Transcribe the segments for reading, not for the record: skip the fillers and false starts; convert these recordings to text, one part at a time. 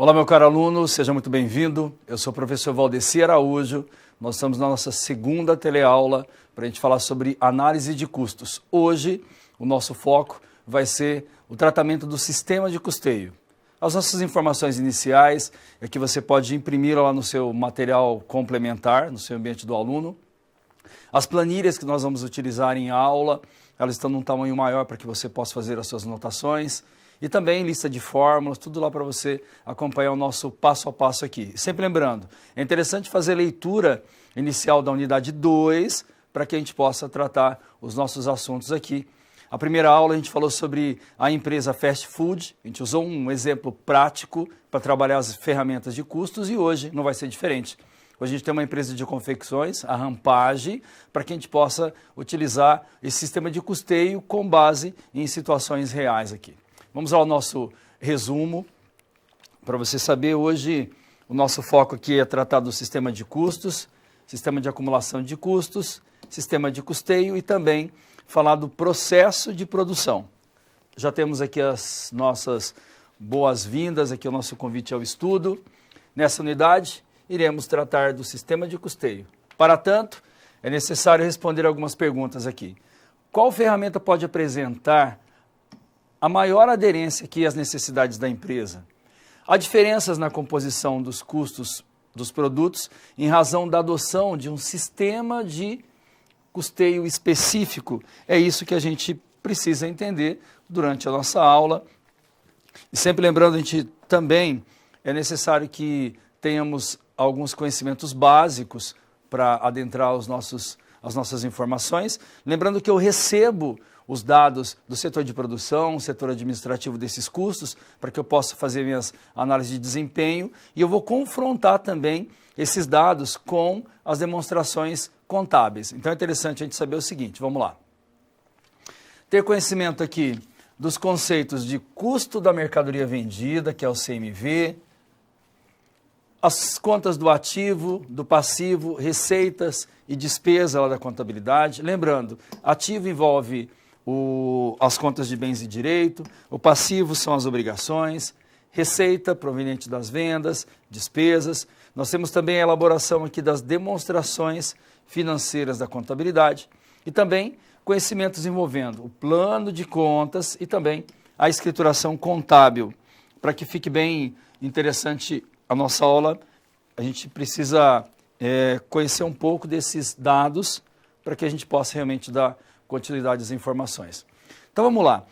Olá, meu caro aluno, seja muito bem-vindo. Eu sou o professor Valdeci Araújo. Nós estamos na nossa segunda teleaula para a gente falar sobre análise de custos. Hoje, o nosso foco vai ser o tratamento do sistema de custeio. As nossas informações iniciais é que você pode imprimir lá no seu material complementar, no seu ambiente do aluno. As planilhas que nós vamos utilizar em aula, elas estão num tamanho maior para que você possa fazer as suas anotações. E também lista de fórmulas, tudo lá para você acompanhar o nosso passo a passo aqui. Sempre lembrando, é interessante fazer leitura inicial da unidade 2 para que a gente possa tratar os nossos assuntos aqui. A primeira aula a gente falou sobre a empresa fast food, a gente usou um exemplo prático para trabalhar as ferramentas de custos e hoje não vai ser diferente. Hoje a gente tem uma empresa de confecções, a Rampage, para que a gente possa utilizar esse sistema de custeio com base em situações reais aqui. Vamos ao nosso resumo, para você saber, hoje o nosso foco aqui é tratar do sistema de custos, sistema de acumulação de custos, sistema de custeio e também falar do processo de produção. Já temos aqui as nossas boas-vindas, aqui o nosso convite ao estudo. Nessa unidade, iremos tratar do sistema de custeio. Para tanto, é necessário responder algumas perguntas aqui. Qual ferramenta pode apresentar a maior aderência aqui às necessidades da empresa? Há diferenças na composição dos custos dos produtos em razão da adoção de um sistema de custeio específico. É isso que a gente precisa entender durante a nossa aula. E sempre lembrando, a gente também é necessário que tenhamos alguns conhecimentos básicos para adentrar as nossas informações. Lembrando que eu recebo os dados do setor de produção, setor administrativo desses custos, para que eu possa fazer minhas análises de desempenho e eu vou confrontar também esses dados com as demonstrações contábeis. Então é interessante a gente saber o seguinte, vamos lá. Ter conhecimento aqui dos conceitos de custo da mercadoria vendida, que é o CMV, as contas do ativo, do passivo, receitas e despesa lá da contabilidade. Lembrando, ativo envolve as contas de bens e direito, o passivo são as obrigações, receita proveniente das vendas, despesas. Nós temos também a elaboração aqui das demonstrações financeiras da contabilidade e também conhecimentos envolvendo o plano de contas e também a escrituração contábil. Para que fique bem interessante a nossa aula, a gente precisa conhecer um pouco desses dados para que a gente possa realmente dar continuidade às informações. Então vamos lá.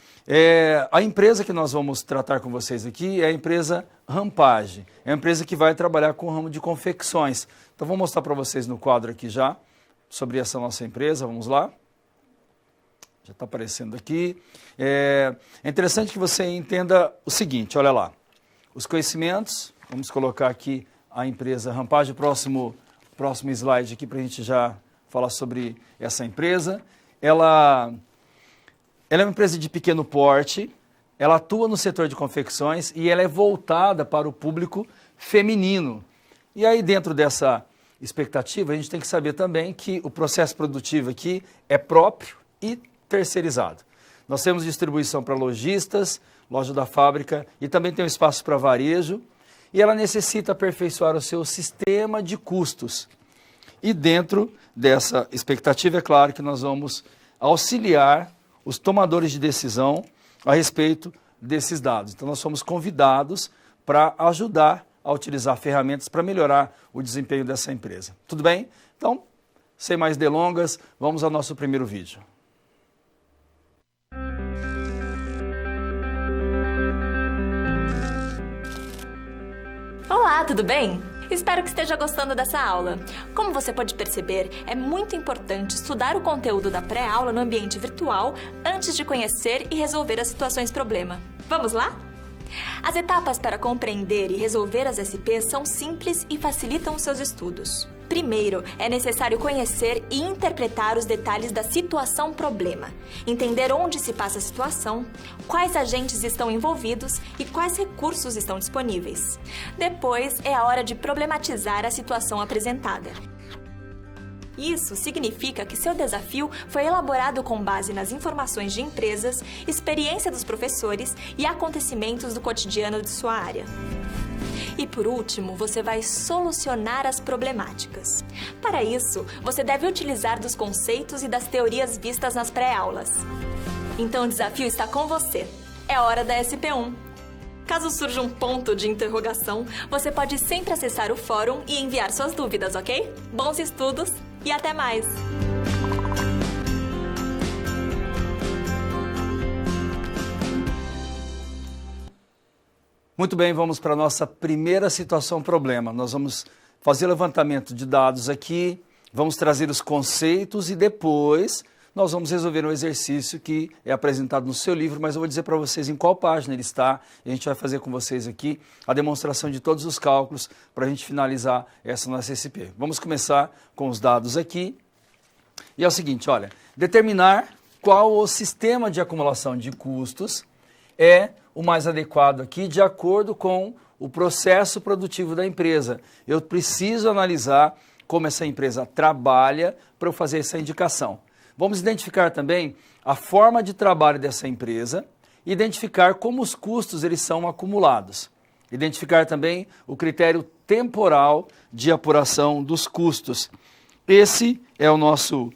A empresa que nós vamos tratar com vocês aqui é a empresa Rampage. É a empresa que vai trabalhar com o ramo de confecções. Então vou mostrar para vocês no quadro aqui já sobre essa nossa empresa. Vamos lá. Já está aparecendo aqui. É interessante que você entenda o seguinte, olha lá. Os conhecimentos, vamos colocar aqui a empresa Rampage, próximo slide aqui para a gente já falar sobre essa empresa. Ela é uma empresa de pequeno porte, ela atua no setor de confecções e ela é voltada para o público feminino. E aí dentro dessa expectativa a gente tem que saber também que o processo produtivo aqui é próprio e terceirizado. Nós temos distribuição para lojistas, loja da fábrica e também tem um espaço para varejo e ela necessita aperfeiçoar o seu sistema de custos. E dentro dessa expectativa, é claro que nós vamos auxiliar os tomadores de decisão a respeito desses dados. Então, nós somos convidados para ajudar a utilizar ferramentas para melhorar o desempenho dessa empresa. Tudo bem? Então, sem mais delongas, vamos ao nosso primeiro vídeo. Olá, tudo bem? Espero que esteja gostando dessa aula. Como você pode perceber, é muito importante estudar o conteúdo da pré-aula no ambiente virtual antes de conhecer e resolver as situações problema. Vamos lá? As etapas para compreender e resolver as SPs são simples e facilitam os seus estudos. Primeiro, é necessário conhecer e interpretar os detalhes da situação-problema, entender onde se passa a situação, quais agentes estão envolvidos e quais recursos estão disponíveis. Depois, é a hora de problematizar a situação apresentada. Isso significa que seu desafio foi elaborado com base nas informações de empresas, experiência dos professores e acontecimentos do cotidiano de sua área. E por último, você vai solucionar as problemáticas. Para isso, você deve utilizar dos conceitos e das teorias vistas nas pré-aulas. Então o desafio está com você. É hora da SP1. Caso surja um ponto de interrogação, você pode sempre acessar o fórum e enviar suas dúvidas, ok? Bons estudos e até mais! Muito bem, vamos para a nossa primeira situação problema. Nós vamos fazer o levantamento de dados aqui, vamos trazer os conceitos e depois nós vamos resolver um exercício que é apresentado no seu livro, mas eu vou dizer para vocês em qual página ele está e a gente vai fazer com vocês aqui a demonstração de todos os cálculos para a gente finalizar essa nossa SP. Vamos começar com os dados aqui. E é o seguinte, olha, determinar qual o sistema de acumulação de custos é o mais adequado aqui de acordo com o processo produtivo da empresa. Eu preciso analisar como essa empresa trabalha para eu fazer essa indicação. Vamos identificar também a forma de trabalho dessa empresa, identificar como os custos eles são acumulados. Identificar também o critério temporal de apuração dos custos. Esse é o nosso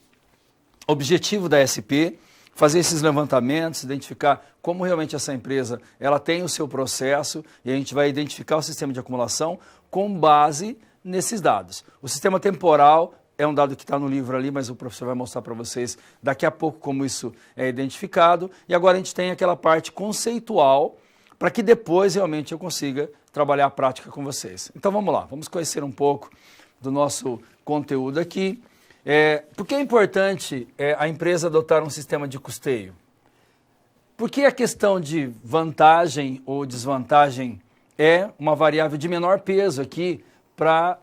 objetivo da SP, fazer esses levantamentos, identificar como realmente essa empresa ela tem o seu processo e a gente vai identificar o sistema de acumulação com base nesses dados. O sistema temporal é um dado que está no livro ali, mas o professor vai mostrar para vocês daqui a pouco como isso é identificado. E agora a gente tem aquela parte conceitual para que depois realmente eu consiga trabalhar a prática com vocês. Então vamos lá, vamos conhecer um pouco do nosso conteúdo aqui. Por que é importante a empresa adotar um sistema de custeio? Porque a questão de vantagem ou desvantagem é uma variável de menor peso aqui para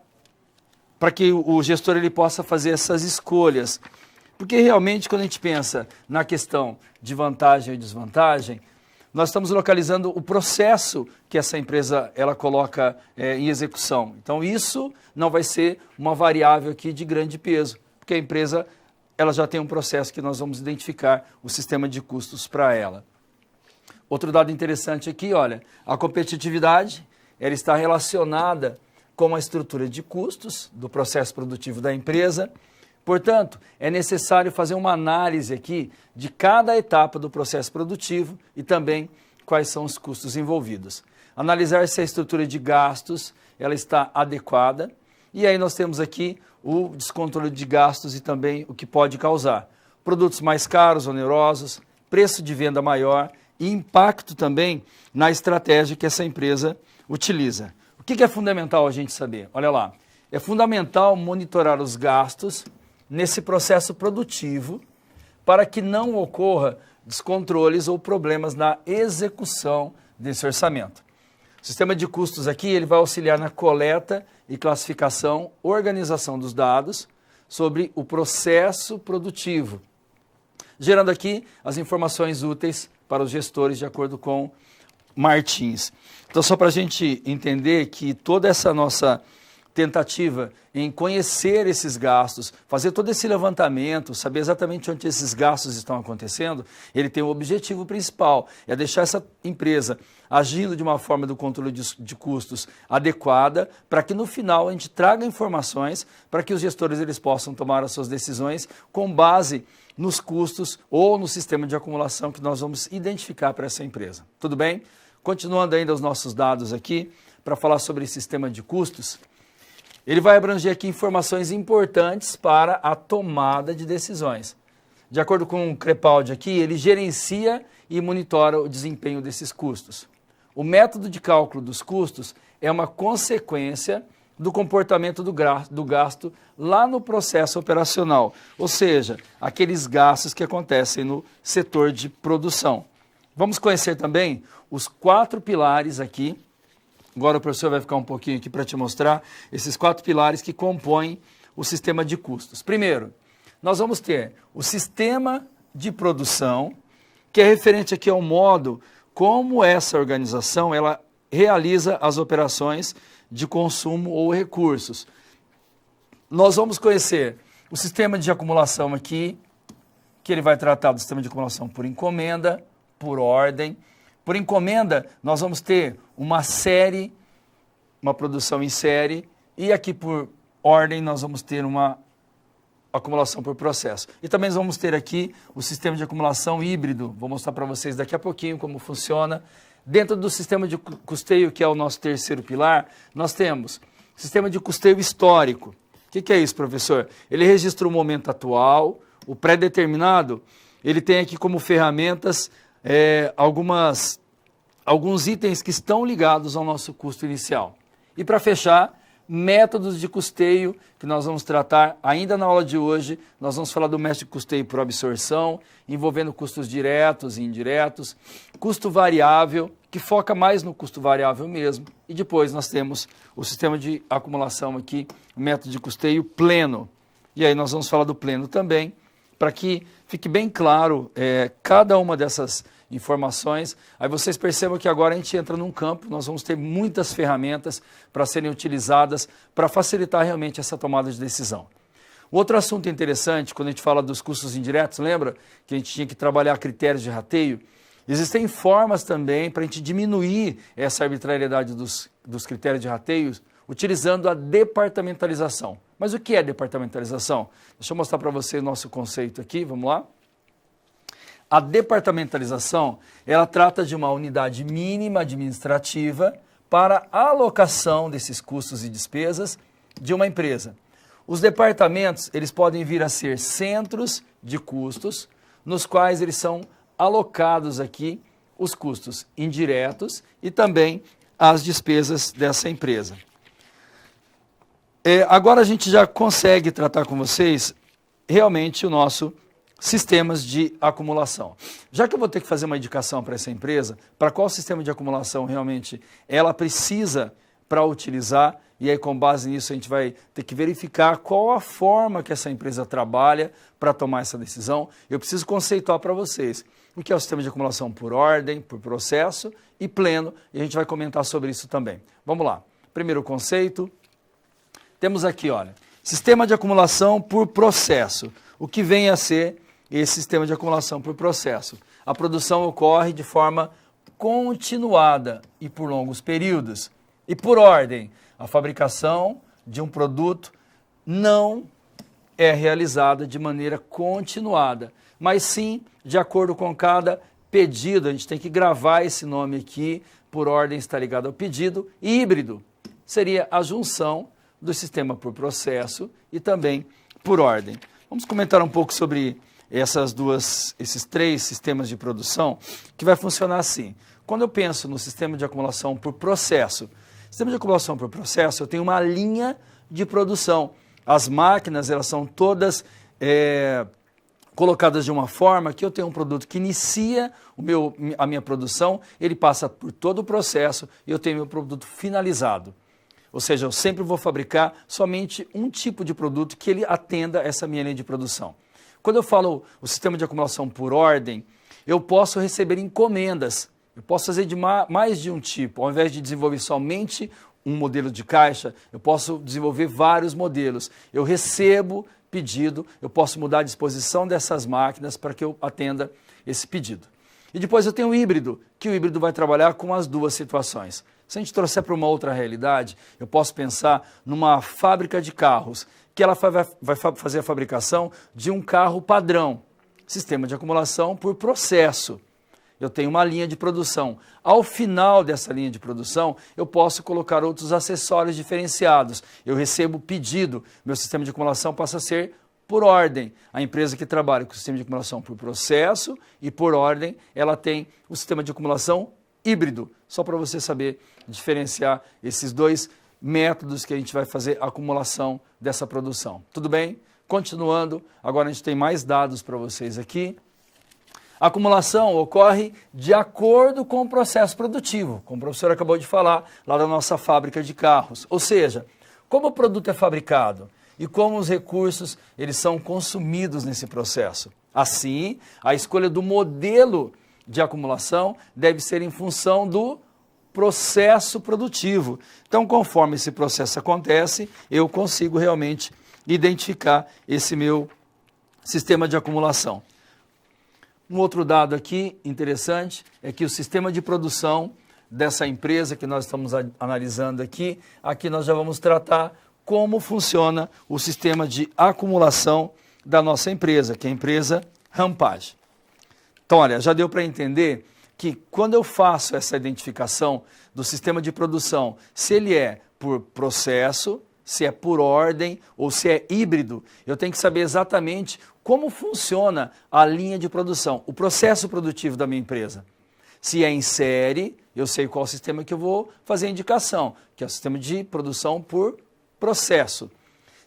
que o gestor ele possa fazer essas escolhas. Porque realmente quando a gente pensa na questão de vantagem e desvantagem, nós estamos localizando o processo que essa empresa ela coloca em execução. Então isso não vai ser uma variável aqui de grande peso, porque a empresa ela já tem um processo que nós vamos identificar o sistema de custos para ela. Outro dado interessante aqui, olha, a competitividade ela está relacionada com a estrutura de custos do processo produtivo da empresa. Portanto, é necessário fazer uma análise aqui de cada etapa do processo produtivo e também quais são os custos envolvidos. Analisar se a estrutura de gastos ela está adequada e aí nós temos aqui o descontrole de gastos e também o que pode causar. Produtos mais caros, onerosos, preço de venda maior e impacto também na estratégia que essa empresa utiliza. O que é fundamental a gente saber? Olha lá, é fundamental monitorar os gastos nesse processo produtivo para que não ocorra descontroles ou problemas na execução desse orçamento. O sistema de custos aqui ele vai auxiliar na coleta e classificação, organização dos dados sobre o processo produtivo, gerando aqui as informações úteis para os gestores de acordo com Martins. Então, só para a gente entender que toda essa nossa tentativa em conhecer esses gastos, fazer todo esse levantamento, saber exatamente onde esses gastos estão acontecendo, ele tem um objetivo principal, é deixar essa empresa agindo de uma forma do controle de custos adequada, para que no final a gente traga informações para que os gestores eles possam tomar as suas decisões com base nos custos ou no sistema de acumulação que nós vamos identificar para essa empresa. Tudo bem? Continuando ainda os nossos dados aqui, para falar sobre sistema de custos, ele vai abranger aqui informações importantes para a tomada de decisões. De acordo com o Crepaldi aqui, ele gerencia e monitora o desempenho desses custos. O método de cálculo dos custos é uma consequência do comportamento do gasto lá no processo operacional, ou seja, aqueles gastos que acontecem no setor de produção. Vamos conhecer também os 4 pilares aqui. Agora o professor vai ficar um pouquinho aqui para te mostrar esses 4 pilares que compõem o sistema de custos. Primeiro, nós vamos ter o sistema de produção, que é referente aqui ao modo como essa organização ela realiza as operações de consumo ou recursos. Nós vamos conhecer o sistema de acumulação aqui, que ele vai tratar do sistema de acumulação por encomenda, por ordem. Por encomenda, nós vamos ter uma série uma produção em série, e aqui por ordem nós vamos ter uma acumulação por processo. E também vamos ter aqui o sistema de acumulação híbrido. Vou mostrar para vocês daqui a pouquinho como funciona. Dentro do sistema de custeio, que é o nosso terceiro pilar, nós temos sistema de custeio histórico. O que é isso, professor? Ele registra o momento atual, o pré-determinado, ele tem aqui como ferramentas alguns itens que estão ligados ao nosso custo inicial. E para fechar, métodos de custeio, que nós vamos tratar ainda na aula de hoje. Nós vamos falar do método de custeio por absorção, envolvendo custos diretos e indiretos, custo variável, que foca mais no custo variável mesmo. E depois nós temos o sistema de acumulação aqui, o método de custeio pleno. E aí nós vamos falar do pleno também, para que fique bem claro cada uma dessas informações. Aí vocês percebam que agora a gente entra num campo, nós vamos ter muitas ferramentas para serem utilizadas para facilitar realmente essa tomada de decisão. Outro assunto interessante, quando a gente fala dos custos indiretos, lembra que a gente tinha que trabalhar critérios de rateio? Existem formas também para a gente diminuir essa arbitrariedade dos critérios de rateio, utilizando a departamentalização. Mas o que é departamentalização? Deixa eu mostrar para você o nosso conceito aqui, vamos lá? A departamentalização, ela trata de uma unidade mínima administrativa para a alocação desses custos e despesas de uma empresa. Os departamentos, eles podem vir a ser centros de custos, nos quais eles são alocados aqui os custos indiretos e também as despesas dessa empresa. Agora a gente já consegue tratar com vocês realmente o nosso sistemas de acumulação. Já que eu vou ter que fazer uma indicação para essa empresa, para qual sistema de acumulação realmente ela precisa para utilizar, e aí com base nisso a gente vai ter que verificar qual a forma que essa empresa trabalha para tomar essa decisão. Eu preciso conceituar para vocês o que é o sistema de acumulação por ordem, por processo e pleno, e a gente vai comentar sobre isso também. Vamos lá. Primeiro conceito, temos aqui, olha, sistema de acumulação por processo. O que vem a ser esse sistema de acumulação por processo? A produção ocorre de forma continuada e por longos períodos. E por ordem, a fabricação de um produto não é realizada de maneira continuada, mas sim de acordo com cada pedido. A gente tem que gravar esse nome aqui, por ordem está ligado ao pedido. E híbrido seria a junção do sistema por processo e também por ordem. Vamos comentar um pouco sobre esses três sistemas de produção, que vai funcionar assim. Quando eu penso no sistema de acumulação por processo, sistema de acumulação por processo, eu tenho uma linha de produção. As máquinas, elas são todas colocadas de uma forma que eu tenho um produto que inicia a minha produção, ele passa por todo o processo e eu tenho meu produto finalizado. Ou seja, eu sempre vou fabricar somente um tipo de produto que ele atenda essa minha linha de produção. Quando eu falo o sistema de acumulação por ordem, eu posso receber encomendas. Eu posso fazer de mais de um tipo. Ao invés de desenvolver somente um modelo de caixa, eu posso desenvolver vários modelos. Eu recebo pedido, eu posso mudar a disposição dessas máquinas para que eu atenda esse pedido. E depois eu tenho o híbrido, que o híbrido vai trabalhar com as duas situações. Se a gente trouxer para uma outra realidade, eu posso pensar numa fábrica de carros, que ela vai fazer a fabricação de um carro padrão. Sistema de acumulação por processo. Eu tenho uma linha de produção. Ao final dessa linha de produção, eu posso colocar outros acessórios diferenciados. Eu recebo pedido, meu sistema de acumulação passa a ser por ordem. A empresa que trabalha com o sistema de acumulação por processo e por ordem, ela tem o sistema de acumulação híbrido. Só para você saber diferenciar esses dois métodos que a gente vai fazer a acumulação dessa produção. Tudo bem? Continuando, agora a gente tem mais dados para vocês aqui. A acumulação ocorre de acordo com o processo produtivo, como o professor acabou de falar, lá da nossa fábrica de carros. Ou seja, como o produto é fabricado e como os recursos eles são consumidos nesse processo. Assim, a escolha do modelo de acumulação deve ser em função do processo produtivo. Então, conforme esse processo acontece, eu consigo realmente identificar esse meu sistema de acumulação. Um outro dado aqui interessante é que o sistema de produção dessa empresa que nós estamos analisando aqui. Aqui nós já vamos tratar como funciona o sistema de acumulação da nossa empresa, que é a empresa Rampage. Então, olha, já deu para entender que quando eu faço essa identificação do sistema de produção, se ele é por processo, se é por ordem ou se é híbrido, eu tenho que saber exatamente como funciona a linha de produção, o processo produtivo da minha empresa. Se é em série, eu sei qual sistema que eu vou fazer a indicação, que é o sistema de produção por processo.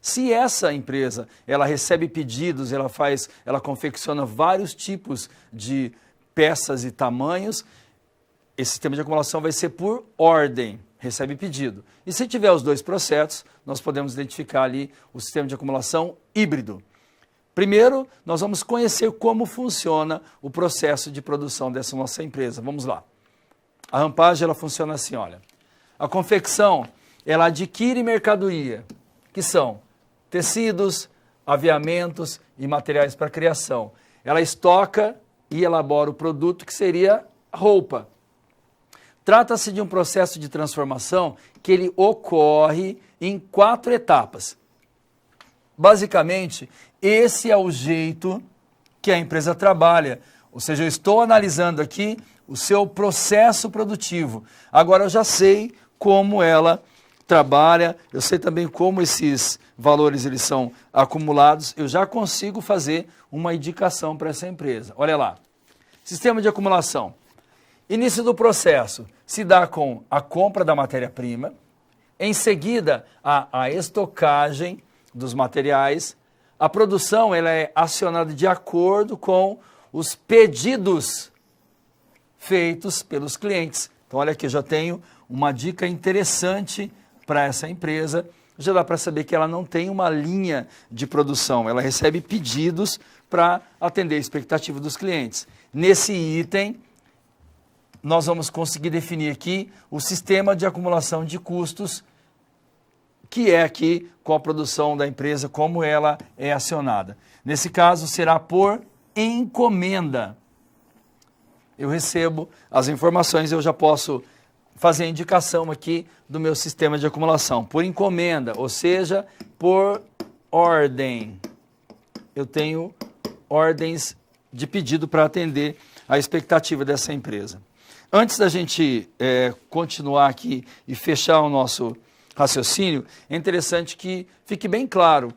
Se essa empresa ela recebe pedidos, ela confecciona vários tipos de peças e tamanhos, esse sistema de acumulação vai ser por ordem, recebe pedido. E se tiver os dois processos, nós podemos identificar ali o sistema de acumulação híbrido. Primeiro, nós vamos conhecer como funciona o processo de produção dessa nossa empresa. Vamos lá. A Rampage ela funciona assim, olha. A confecção, ela adquire mercadoria, que são tecidos, aviamentos e materiais para criação. Ela estoca e elabora o produto que seria roupa. Trata-se de um processo de transformação que ele ocorre em 4 etapas. Basicamente, esse é o jeito que a empresa trabalha. Ou seja, eu estou analisando aqui o seu processo produtivo. Agora eu já sei como ela trabalha, eu sei também como esses valores eles são acumulados, eu já consigo fazer uma indicação para essa empresa. Olha lá, sistema de acumulação. Início do processo se dá com a compra da matéria-prima, em seguida a estocagem dos materiais, a produção ela é acionada de acordo com os pedidos feitos pelos clientes. Então olha aqui, eu já tenho uma dica interessante para essa empresa, já dá para saber que ela não tem uma linha de produção, ela recebe pedidos para atender a expectativa dos clientes. Nesse item, nós vamos conseguir definir aqui o sistema de acumulação de custos, que é aqui com a produção da empresa, como ela é acionada. Nesse caso, será por encomenda. Eu recebo as informações, eu já posso fazer a indicação aqui do meu sistema de acumulação. Por encomenda, ou seja, por ordem. Eu tenho ordens de pedido para atender a expectativa dessa empresa. Antes da gente continuar aqui e fechar o nosso raciocínio, é interessante que fique bem claro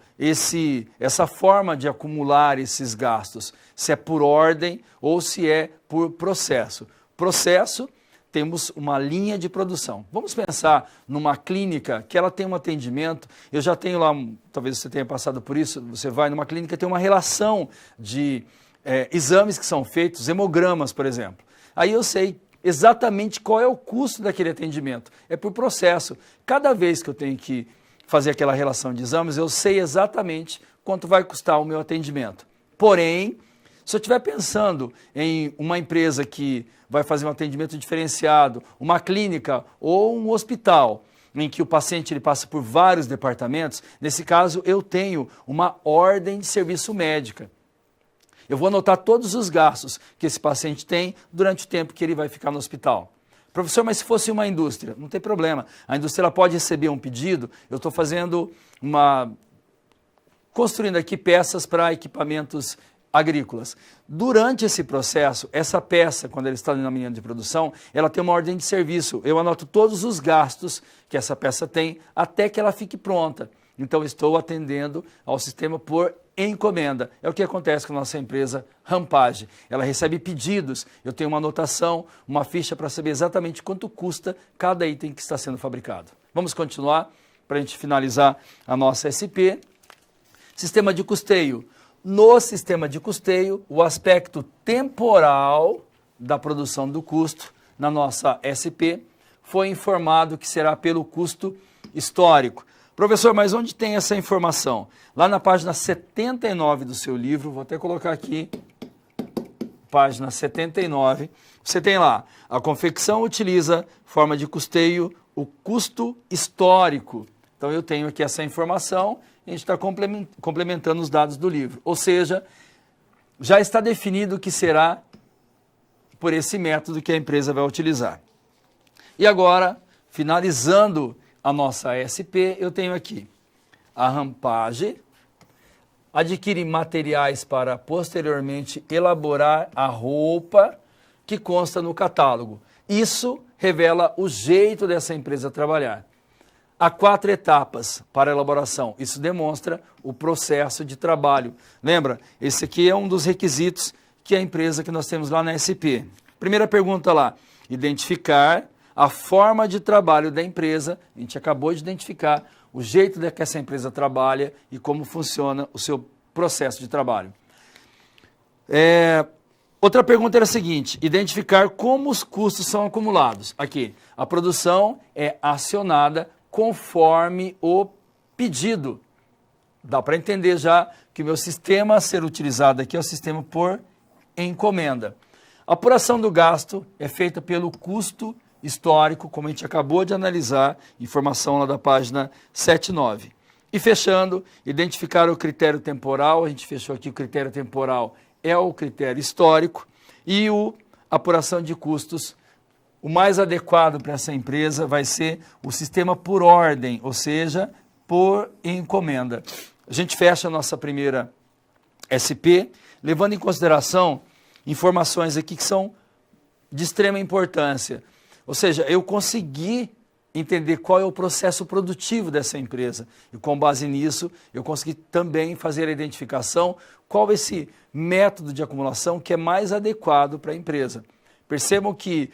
essa forma de acumular esses gastos, se é por ordem ou se é por processo. Processo, temos uma linha de produção. Vamos pensar numa clínica que ela tem um atendimento, eu já tenho lá, talvez você tenha passado por isso, você vai numa clínica, tem uma relação de exames que são feitos, hemogramas, por exemplo. Aí eu sei exatamente qual é o custo daquele atendimento. É por processo. Cada vez que eu tenho que fazer aquela relação de exames, eu sei exatamente quanto vai custar o meu atendimento. Porém, se eu estiver pensando em uma empresa que vai fazer um atendimento diferenciado, uma clínica ou um hospital, em que o paciente ele passa por vários departamentos, nesse caso eu tenho uma ordem de serviço médica. Eu vou anotar todos os gastos que esse paciente tem durante o tempo que ele vai ficar no hospital. Professor, mas se fosse uma indústria, não tem problema. A indústria ela pode receber um pedido, eu estou construindo aqui peças para equipamentos agrícolas. Durante esse processo, essa peça, quando ela está na linha de produção, ela tem uma ordem de serviço. Eu anoto todos os gastos que essa peça tem até que ela fique pronta. Então, estou atendendo ao sistema por encomenda. É o que acontece com a nossa empresa Rampage. Ela recebe pedidos, eu tenho uma anotação, uma ficha para saber exatamente quanto custa cada item que está sendo fabricado. Vamos continuar para a gente finalizar a nossa SP. Sistema de custeio. No sistema de custeio, o aspecto temporal da produção do custo na nossa SP foi informado que será pelo custo histórico. Professor, mas onde tem essa informação? Lá na página 79 do seu livro, vou até colocar aqui, página 79, você tem lá, a confecção utiliza forma de custeio, o custo histórico. Então eu tenho aqui essa informação, a gente está complementando os dados do livro. Ou seja, já está definido que será por esse método que a empresa vai utilizar. E agora, finalizando a nossa SP, eu tenho aqui a rampagem, adquire materiais para posteriormente elaborar a roupa que consta no catálogo. Isso revela o jeito dessa empresa trabalhar. Há 4 etapas para a elaboração. Isso demonstra o processo de trabalho. Lembra? Esse aqui é um dos requisitos que a empresa que nós temos lá na SP. Primeira pergunta lá, identificar a forma de trabalho da empresa. A gente acabou de identificar o jeito que essa empresa trabalha e como funciona o seu processo de trabalho. Outra pergunta era a seguinte, identificar como os custos são acumulados. Aqui, a produção é acionada conforme o pedido. Dá para entender já que o meu sistema a ser utilizado aqui é o sistema por encomenda. A apuração do gasto é feita pelo custo histórico, como a gente acabou de analisar, informação lá da página 79. E fechando, identificar o critério temporal, a gente fechou aqui o critério temporal, é o critério histórico, e a apuração de custos, o mais adequado para essa empresa vai ser o sistema por ordem, ou seja, por encomenda. A gente fecha a nossa primeira SP, levando em consideração informações aqui que são de extrema importância. Ou seja, eu consegui entender qual é o processo produtivo dessa empresa. E com base nisso, eu consegui também fazer a identificação qual é esse método de acumulação que é mais adequado para a empresa. Percebam que,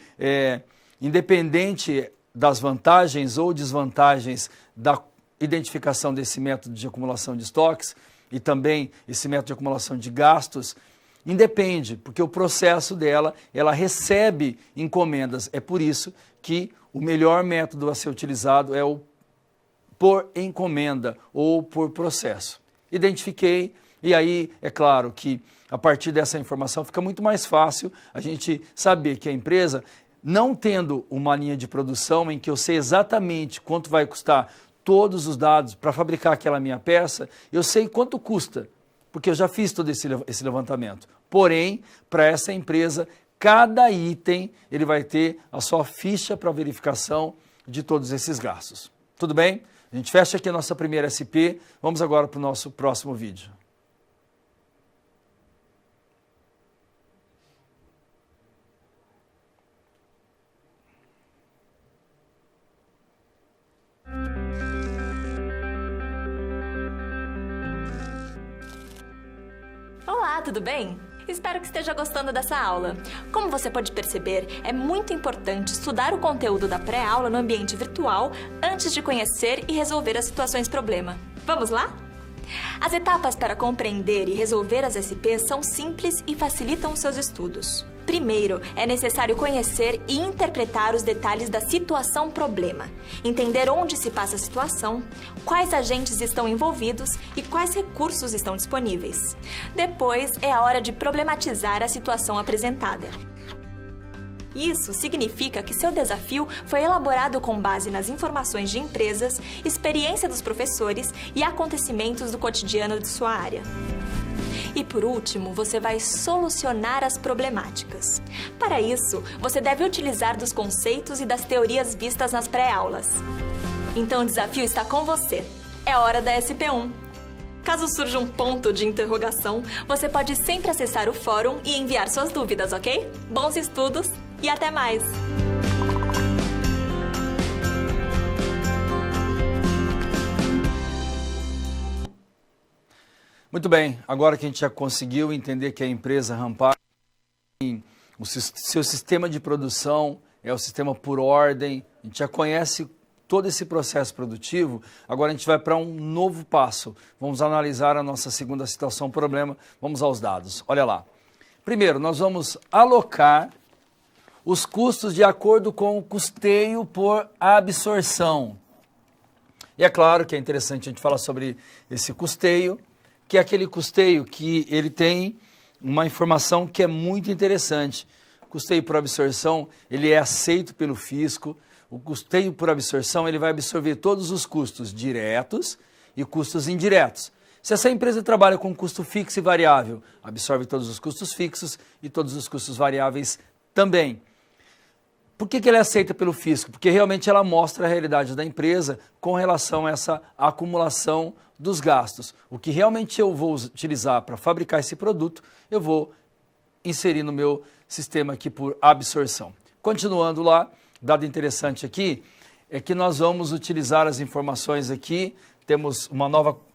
independente das vantagens ou desvantagens da identificação desse método de acumulação de estoques e também esse método de acumulação de gastos, independe, porque o processo dela, ela recebe encomendas. É por isso que o melhor método a ser utilizado é o por encomenda ou por processo. Identifiquei, e aí é claro que a partir dessa informação fica muito mais fácil a gente saber que a empresa, não tendo uma linha de produção em que eu sei exatamente quanto vai custar todos os dados para fabricar aquela minha peça, eu sei quanto custa, porque eu já fiz todo esse levantamento. Porém, para essa empresa, cada item ele vai ter a sua ficha para verificação de todos esses gastos. Tudo bem? A gente fecha aqui a nossa primeira SP. Vamos agora para o nosso próximo vídeo. Olá, tudo bem? Espero que esteja gostando dessa aula. Como você pode perceber, é muito importante estudar o conteúdo da pré-aula no ambiente virtual antes de conhecer e resolver as situações problema. Vamos lá? As etapas para compreender e resolver as SPs são simples e facilitam os seus estudos. Primeiro, é necessário conhecer e interpretar os detalhes da situação problema, entender onde se passa a situação, quais agentes estão envolvidos e quais recursos estão disponíveis. Depois, é a hora de problematizar a situação apresentada. Isso significa que seu desafio foi elaborado com base nas informações de empresas, experiência dos professores e acontecimentos do cotidiano de sua área. E por último, você vai solucionar as problemáticas. Para isso, você deve utilizar dos conceitos e das teorias vistas nas pré-aulas. Então o desafio está com você. É hora da SP1. Caso surja um ponto de interrogação, você pode sempre acessar o fórum e enviar suas dúvidas, ok? Bons estudos e até mais! Muito bem, agora que a gente já conseguiu entender que a empresa Rampagem, o seu sistema de produção é o sistema por ordem, a gente já conhece todo esse processo produtivo, agora a gente vai para um novo passo. Vamos analisar a nossa segunda situação problema, vamos aos dados. Olha lá. Primeiro, nós vamos alocar os custos de acordo com o custeio por absorção. E é claro que é interessante a gente falar sobre esse custeio, que é aquele custeio que ele tem uma informação que é muito interessante. O custeio por absorção, ele é aceito pelo fisco. O custeio por absorção, ele vai absorver todos os custos diretos e custos indiretos. Se essa empresa trabalha com custo fixo e variável, absorve todos os custos fixos e todos os custos variáveis também. Por que ela é aceita pelo fisco? Porque realmente ela mostra a realidade da empresa com relação a essa acumulação dos gastos. O que realmente eu vou utilizar para fabricar esse produto, eu vou inserir no meu sistema aqui por absorção. Continuando lá, dado interessante aqui, é que nós vamos utilizar as informações aqui. Temos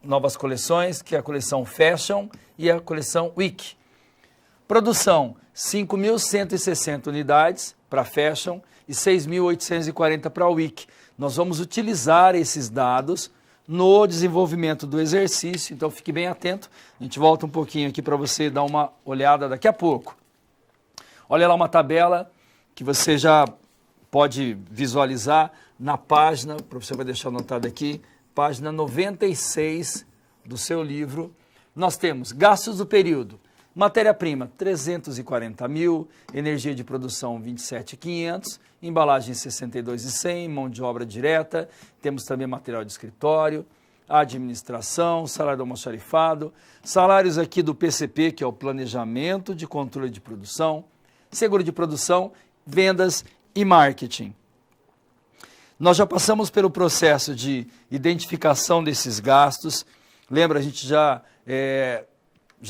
novas coleções, que é a coleção Fashion e a coleção Week. Produção, 5.160 unidades para Fashion e 6.840 para Week. Nós vamos utilizar esses dados no desenvolvimento do exercício, então fique bem atento. A gente volta um pouquinho aqui para você dar uma olhada daqui a pouco. Olha lá uma tabela que você já pode visualizar na página, o professor vai deixar anotado aqui, página 96 do seu livro. Nós temos gastos do período. Matéria-prima, 340 mil, energia de produção, 27.500, embalagem, 62.100, mão de obra direta, temos também material de escritório, administração, salário do almoxarifado, salários aqui do PCP, que é o Planejamento de Controle de Produção, seguro de produção, vendas e marketing. Nós já passamos pelo processo de identificação desses gastos. Lembra, a gente já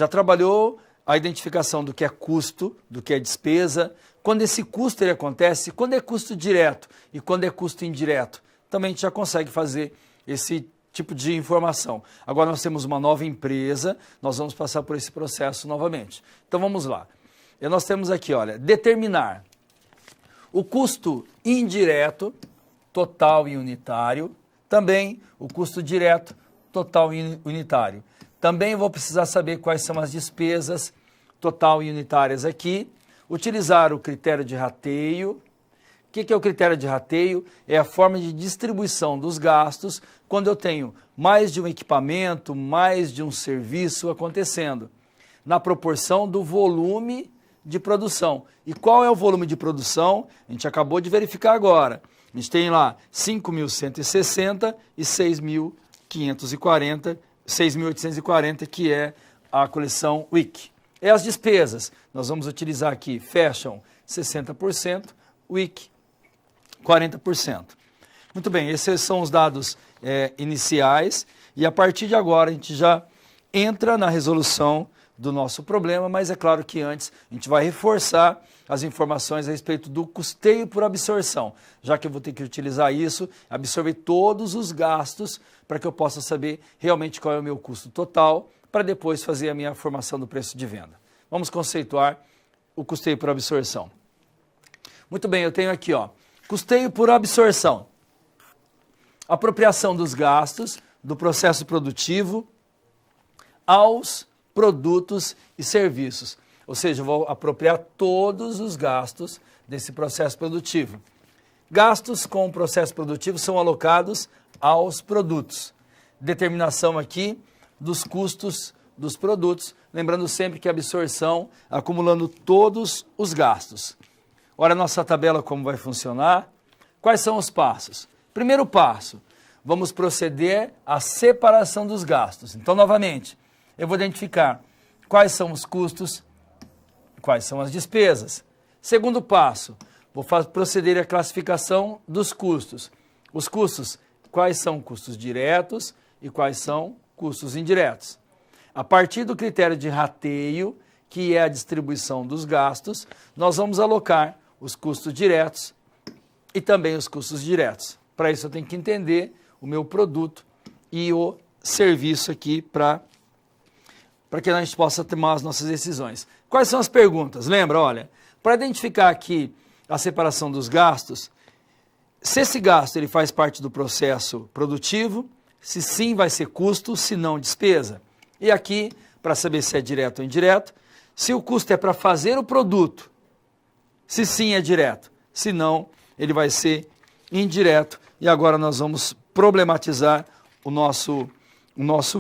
trabalhou a identificação do que é custo, do que é despesa, quando esse custo ele acontece, quando é custo direto e quando é custo indireto. Também a gente já consegue fazer esse tipo de informação. Agora nós temos uma nova empresa, nós vamos passar por esse processo novamente. Então vamos lá. E nós temos aqui, olha, determinar o custo indireto, total e unitário, também o custo direto, total e unitário. Também vou precisar saber quais são as despesas total e unitárias aqui. Utilizar o critério de rateio. O que é o critério de rateio? É a forma de distribuição dos gastos quando eu tenho mais de um equipamento, mais de um serviço acontecendo, na proporção do volume de produção. E qual é o volume de produção? A gente acabou de verificar agora. A gente tem lá 5.160 e 6.840, que é a coleção Week. E as despesas, nós vamos utilizar aqui Fashion 60%, Week 40%. Muito bem, esses são os dados iniciais e a partir de agora a gente já entra na resolução do nosso problema, mas é claro que antes a gente vai reforçar as informações a respeito do custeio por absorção, já que eu vou ter que utilizar isso, absorver todos os gastos para que eu possa saber realmente qual é o meu custo total, para depois fazer a minha formação do preço de venda. Vamos conceituar o custeio por absorção. Muito bem, eu tenho aqui, ó, custeio por absorção. Apropriação dos gastos do processo produtivo aos produtos e serviços. Ou seja, eu vou apropriar todos os gastos desse processo produtivo. Gastos com o processo produtivo são alocados aos produtos. Determinação aqui dos custos dos produtos, lembrando sempre que a absorção acumulando todos os gastos. Olha a nossa tabela como vai funcionar. Quais são os passos? Primeiro passo, vamos proceder à separação dos gastos. Então, novamente, eu vou identificar quais são os custos, quais são as despesas. Segundo passo, vou proceder à classificação dos custos. Os custos, quais são custos diretos e quais são custos indiretos. A partir do critério de rateio, que é a distribuição dos gastos, nós vamos alocar os custos diretos e também os custos diretos. Para isso eu tenho que entender o meu produto e o serviço aqui para que a gente possa tomar as nossas decisões. Quais são as perguntas? Lembra, olha, para identificar aqui a separação dos gastos, se esse gasto ele faz parte do processo produtivo, se sim vai ser custo, se não despesa. E aqui, para saber se é direto ou indireto, se o custo é para fazer o produto, se sim é direto, se não, ele vai ser indireto. E agora nós vamos problematizar o nosso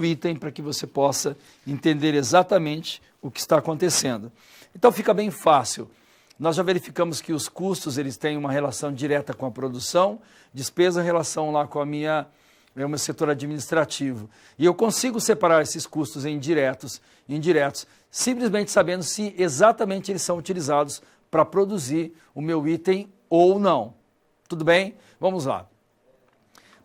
item para que você possa entender exatamente o que está acontecendo. Então fica bem fácil. Nós já verificamos que os custos eles têm uma relação direta com a produção, despesa em relação lá com o meu setor administrativo. E eu consigo separar esses custos em diretos e indiretos, simplesmente sabendo se exatamente eles são utilizados para produzir o meu item ou não. Tudo bem? Vamos lá.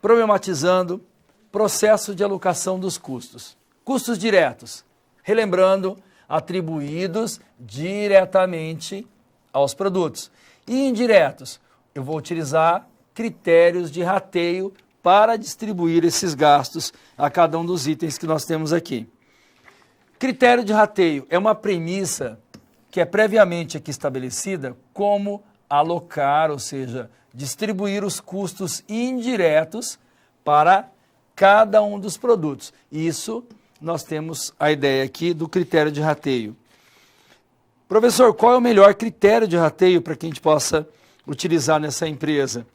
Problematizando processo de alocação dos custos. Custos diretos, relembrando, atribuídos diretamente aos produtos. E indiretos, eu vou utilizar critérios de rateio para distribuir esses gastos a cada um dos itens que nós temos aqui. Critério de rateio é uma premissa que é previamente aqui estabelecida como alocar, ou seja, distribuir os custos indiretos para cada um dos produtos. Isso nós temos a ideia aqui do critério de rateio. Professor, qual é o melhor critério de rateio para que a gente possa utilizar nessa empresa?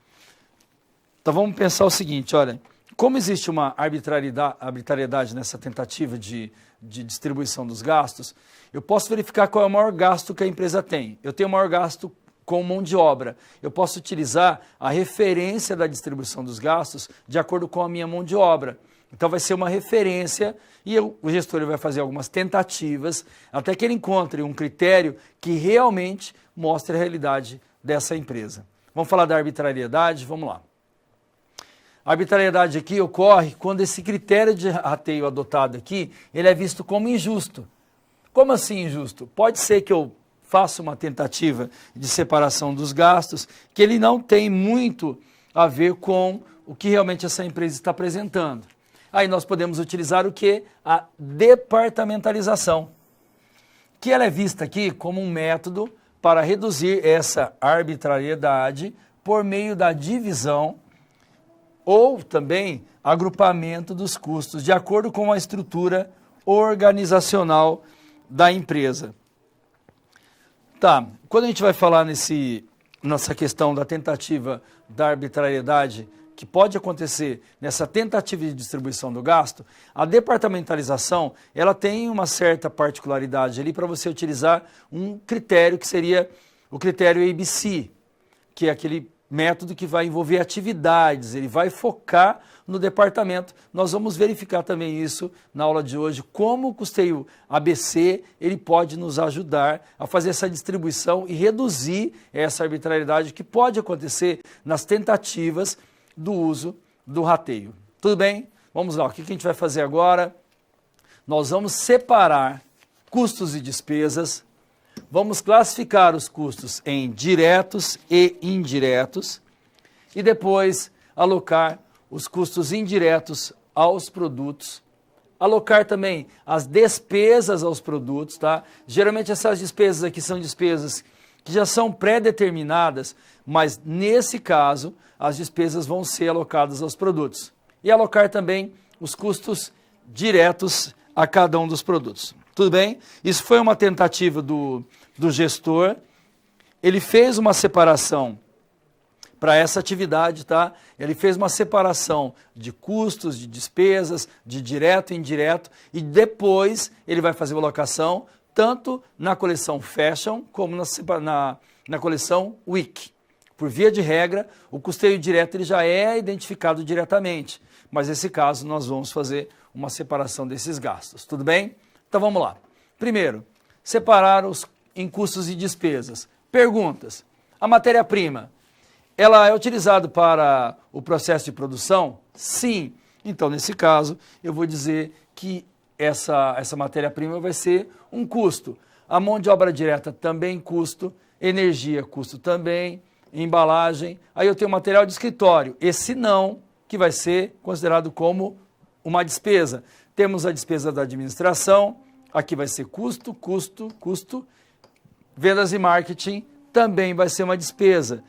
Então vamos pensar o seguinte, olha, como existe uma arbitrariedade nessa tentativa de distribuição dos gastos, eu posso verificar qual é o maior gasto que a empresa tem. Eu tenho o maior gasto com mão de obra. Eu posso utilizar a referência da distribuição dos gastos de acordo com a minha mão de obra. Então vai ser uma referência e o gestor vai fazer algumas tentativas até que ele encontre um critério que realmente mostre a realidade dessa empresa. Vamos falar da arbitrariedade? Vamos lá. A arbitrariedade aqui ocorre quando esse critério de rateio adotado aqui, ele é visto como injusto. Como assim injusto? Pode ser que eu faça uma tentativa de separação dos gastos, que ele não tem muito a ver com o que realmente essa empresa está apresentando. Aí nós podemos utilizar o que? A departamentalização, que ela é vista aqui como um método para reduzir essa arbitrariedade por meio da divisão ou também agrupamento dos custos, de acordo com a estrutura organizacional da empresa. Tá, quando a gente vai falar nessa questão da tentativa da arbitrariedade, que pode acontecer nessa tentativa de distribuição do gasto, a departamentalização, ela tem uma certa particularidade ali para você utilizar um critério que seria o critério ABC, que é aquele método que vai envolver atividades, ele vai focar no departamento. Nós vamos verificar também isso na aula de hoje, como o custeio ABC ele pode nos ajudar a fazer essa distribuição e reduzir essa arbitrariedade que pode acontecer nas tentativas do uso do rateio. Tudo bem? Vamos lá, o que a gente vai fazer agora? Nós vamos separar custos e despesas. Vamos classificar os custos em diretos e indiretos e depois alocar os custos indiretos aos produtos, alocar também as despesas aos produtos, tá? Geralmente essas despesas aqui são despesas que já são pré-determinadas, mas nesse caso as despesas vão ser alocadas aos produtos. E alocar também os custos diretos a cada um dos produtos. Tudo bem? Isso foi uma tentativa do gestor. Ele fez uma separação para essa atividade, tá? Ele fez uma separação de custos, de despesas, de direto e indireto, e depois ele vai fazer uma alocação tanto na coleção Fashion como na coleção Week. Por via de regra, o custeio direto ele já é identificado diretamente, mas nesse caso nós vamos fazer uma separação desses gastos. Tudo bem? Então vamos lá. Primeiro, separar em custos e despesas. Perguntas. A matéria-prima, ela é utilizada para o processo de produção? Sim. Então, nesse caso, eu vou dizer que essa matéria-prima vai ser um custo. A mão de obra direta também custo, energia custo também, embalagem. Aí eu tenho material de escritório. Esse não, que vai ser considerado como uma despesa. Temos a despesa da administração, aqui vai ser custo, custo, custo. Vendas e marketing também vai ser uma despesa.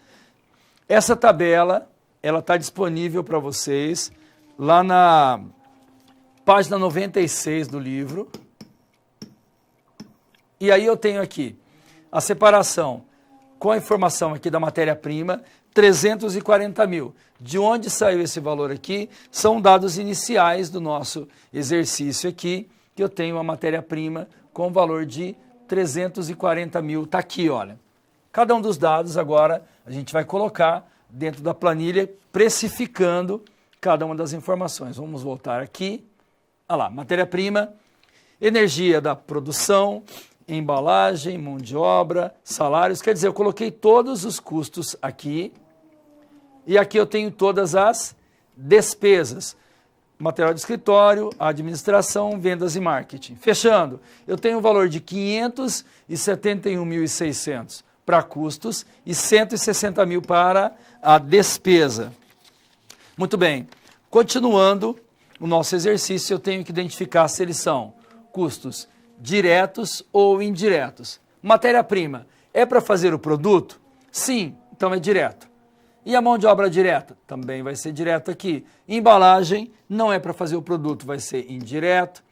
Essa tabela, ela está disponível para vocês lá na página 96 do livro. E aí eu tenho aqui a separação com a informação aqui da matéria-prima, 340 mil. De onde saiu esse valor aqui? São dados iniciais do nosso exercício aqui, que eu tenho a matéria-prima com o valor de 340 mil. Está aqui, olha. Cada um dos dados agora a gente vai colocar dentro da planilha, precificando cada uma das informações. Vamos voltar aqui. Olha lá, matéria-prima, energia da produção, embalagem, mão de obra, salários. Quer dizer, eu coloquei todos os custos aqui e aqui eu tenho todas as despesas. Material de escritório, administração, vendas e marketing. Fechando, eu tenho o valor de 571.600 para custos e 160 mil para a despesa. Muito bem, continuando o nosso exercício, eu tenho que identificar se eles são custos diretos ou indiretos. Matéria-prima, é para fazer o produto? Sim, então é direto. E a mão de obra direta? Também vai ser direto aqui. Embalagem, não é para fazer o produto, vai ser indireto.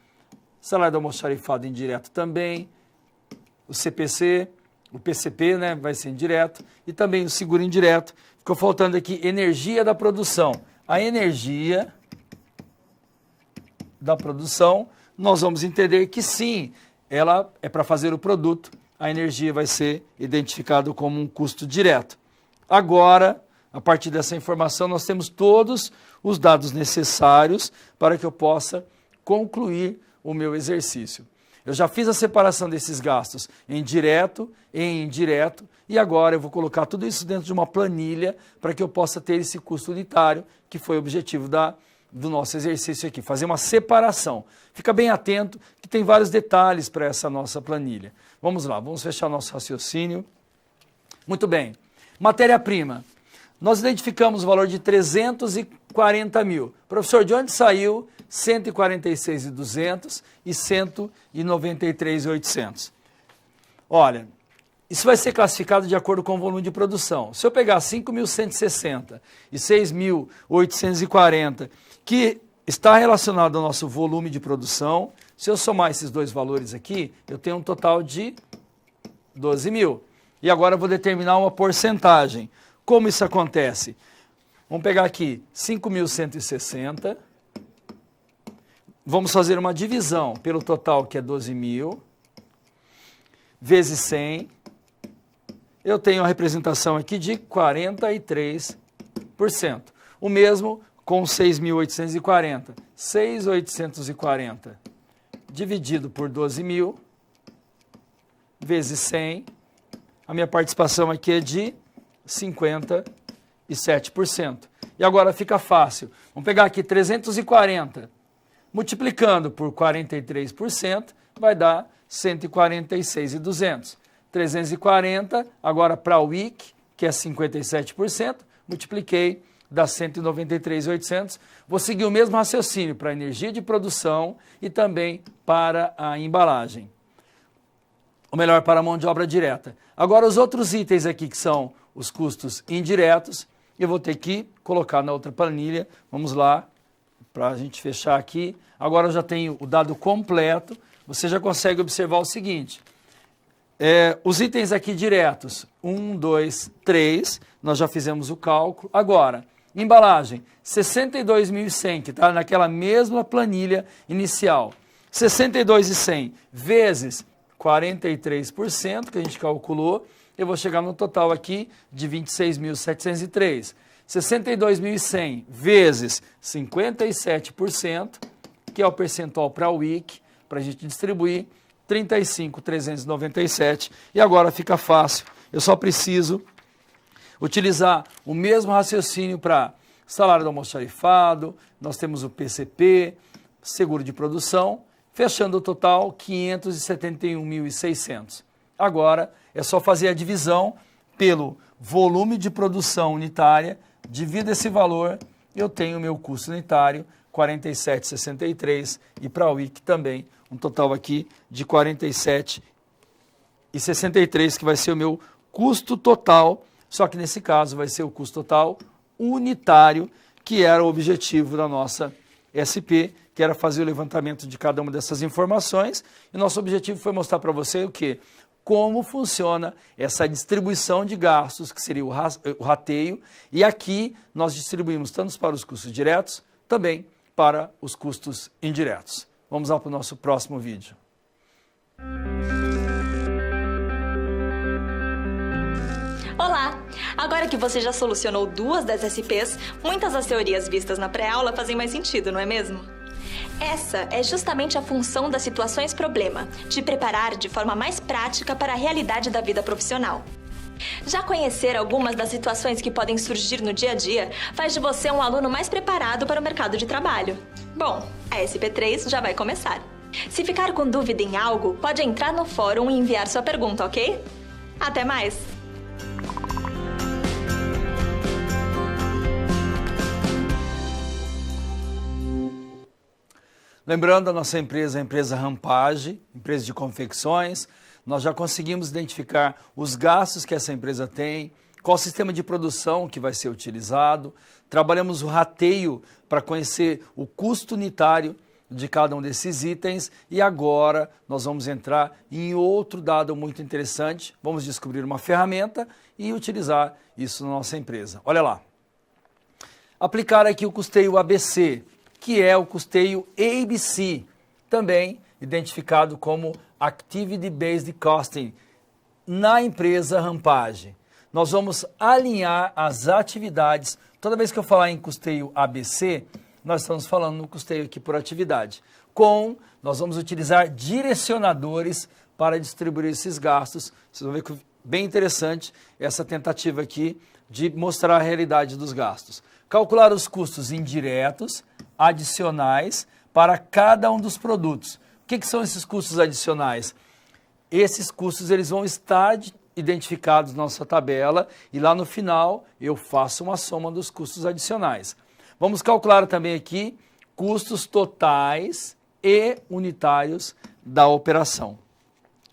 Salário do almoxarifado indireto também. O CPC, o PCP, né, vai ser indireto. E também o seguro indireto. Ficou faltando aqui energia da produção. A energia da produção, nós vamos entender que sim, ela é para fazer o produto. A energia vai ser identificado como um custo direto. Agora, a partir dessa informação, nós temos todos os dados necessários para que eu possa concluir o meu exercício. Eu já fiz a separação desses gastos em direto e em indireto e agora eu vou colocar tudo isso dentro de uma planilha para que eu possa ter esse custo unitário, que foi o objetivo do nosso exercício aqui, fazer uma separação. Fica bem atento que tem vários detalhes para essa nossa planilha. Vamos lá, vamos fechar nosso raciocínio. Muito bem. Matéria-prima. Nós identificamos o valor de 340 mil. Professor, de onde saiu 146.200 e 193.800? Olha, isso vai ser classificado de acordo com o volume de produção. Se eu pegar 5.160 e 6.840, que está relacionado ao nosso volume de produção, se eu somar esses dois valores aqui, eu tenho um total de 12 mil. E agora eu vou determinar uma porcentagem. Como isso acontece? Vamos pegar aqui 5.160, vamos fazer uma divisão pelo total, que é 12 mil, vezes 100, eu tenho a representação aqui de 43%. O mesmo com 6.840, 6.840 dividido por 12 mil, vezes 100, a minha participação aqui é de 57%. E agora fica fácil. Vamos pegar aqui 340, multiplicando por 43%, vai dar 146.200. 340, agora para o IC, que é 57%, multipliquei, dá 193.800. Vou seguir o mesmo raciocínio para a energia de produção e também para a embalagem. Ou melhor, para a mão de obra direta. Agora, os outros itens aqui, que são os custos indiretos, eu vou ter que colocar na outra planilha. Vamos lá, para a gente fechar aqui. Agora eu já tenho o dado completo. Você já consegue observar o seguinte. Os itens aqui diretos, 1, 2, 3, nós já fizemos o cálculo. Agora, embalagem, 62.100, que está naquela mesma planilha inicial. 62.100 vezes 43%, que a gente calculou, eu vou chegar no total aqui de 26.703. 62.100 vezes 57%, que é o percentual para o IC, para a gente distribuir, 35.397. E agora fica fácil, eu só preciso utilizar o mesmo raciocínio para salário do almoxarifado, nós temos o PCP, seguro de produção, fechando o total 571.600. Agora é só fazer a divisão pelo volume de produção unitária, divido esse valor, eu tenho o meu custo unitário, 47,63, e para o IC também, um total aqui de 47,63, que vai ser o meu custo total, só que nesse caso vai ser o custo total unitário, que era o objetivo da nossa SP, que era fazer o levantamento de cada uma dessas informações, e nosso objetivo foi mostrar para você o quê? Como funciona essa distribuição de gastos, que seria o rateio, e aqui nós distribuímos tanto para os custos diretos, também para os custos indiretos. Vamos lá para o nosso próximo vídeo. Olá! Agora que você já solucionou duas das SPs, muitas das teorias vistas na pré-aula fazem mais sentido, não é mesmo? Essa é justamente a função das situações problema, te preparar de forma mais prática para a realidade da vida profissional. Já conhecer algumas das situações que podem surgir no dia a dia faz de você um aluno mais preparado para o mercado de trabalho. Bom, a SP3 já vai começar. Se ficar com dúvida em algo, pode entrar no fórum e enviar sua pergunta, ok? Até mais! Lembrando, a nossa empresa é a empresa Rampage, empresa de confecções. Nós já conseguimos identificar os gastos que essa empresa tem, qual o sistema de produção que vai ser utilizado. Trabalhamos o rateio para conhecer o custo unitário de cada um desses itens e agora nós vamos entrar em outro dado muito interessante. Vamos descobrir uma ferramenta e utilizar isso na nossa empresa. Olha lá. Aplicar aqui o custeio ABC, que é o custeio ABC, também identificado como Activity Based Costing, na empresa Rampage. Nós vamos alinhar as atividades. Toda vez que eu falar em custeio ABC, nós estamos falando no custeio aqui por atividade. Nós vamos utilizar direcionadores para distribuir esses gastos. Vocês vão ver que bem interessante essa tentativa aqui de mostrar a realidade dos gastos. Calcular os custos indiretos, adicionais, para cada um dos produtos. O que são esses custos adicionais? Esses custos eles vão estar identificados na nossa tabela e lá no final eu faço uma soma dos custos adicionais. Vamos calcular também aqui custos totais e unitários da operação.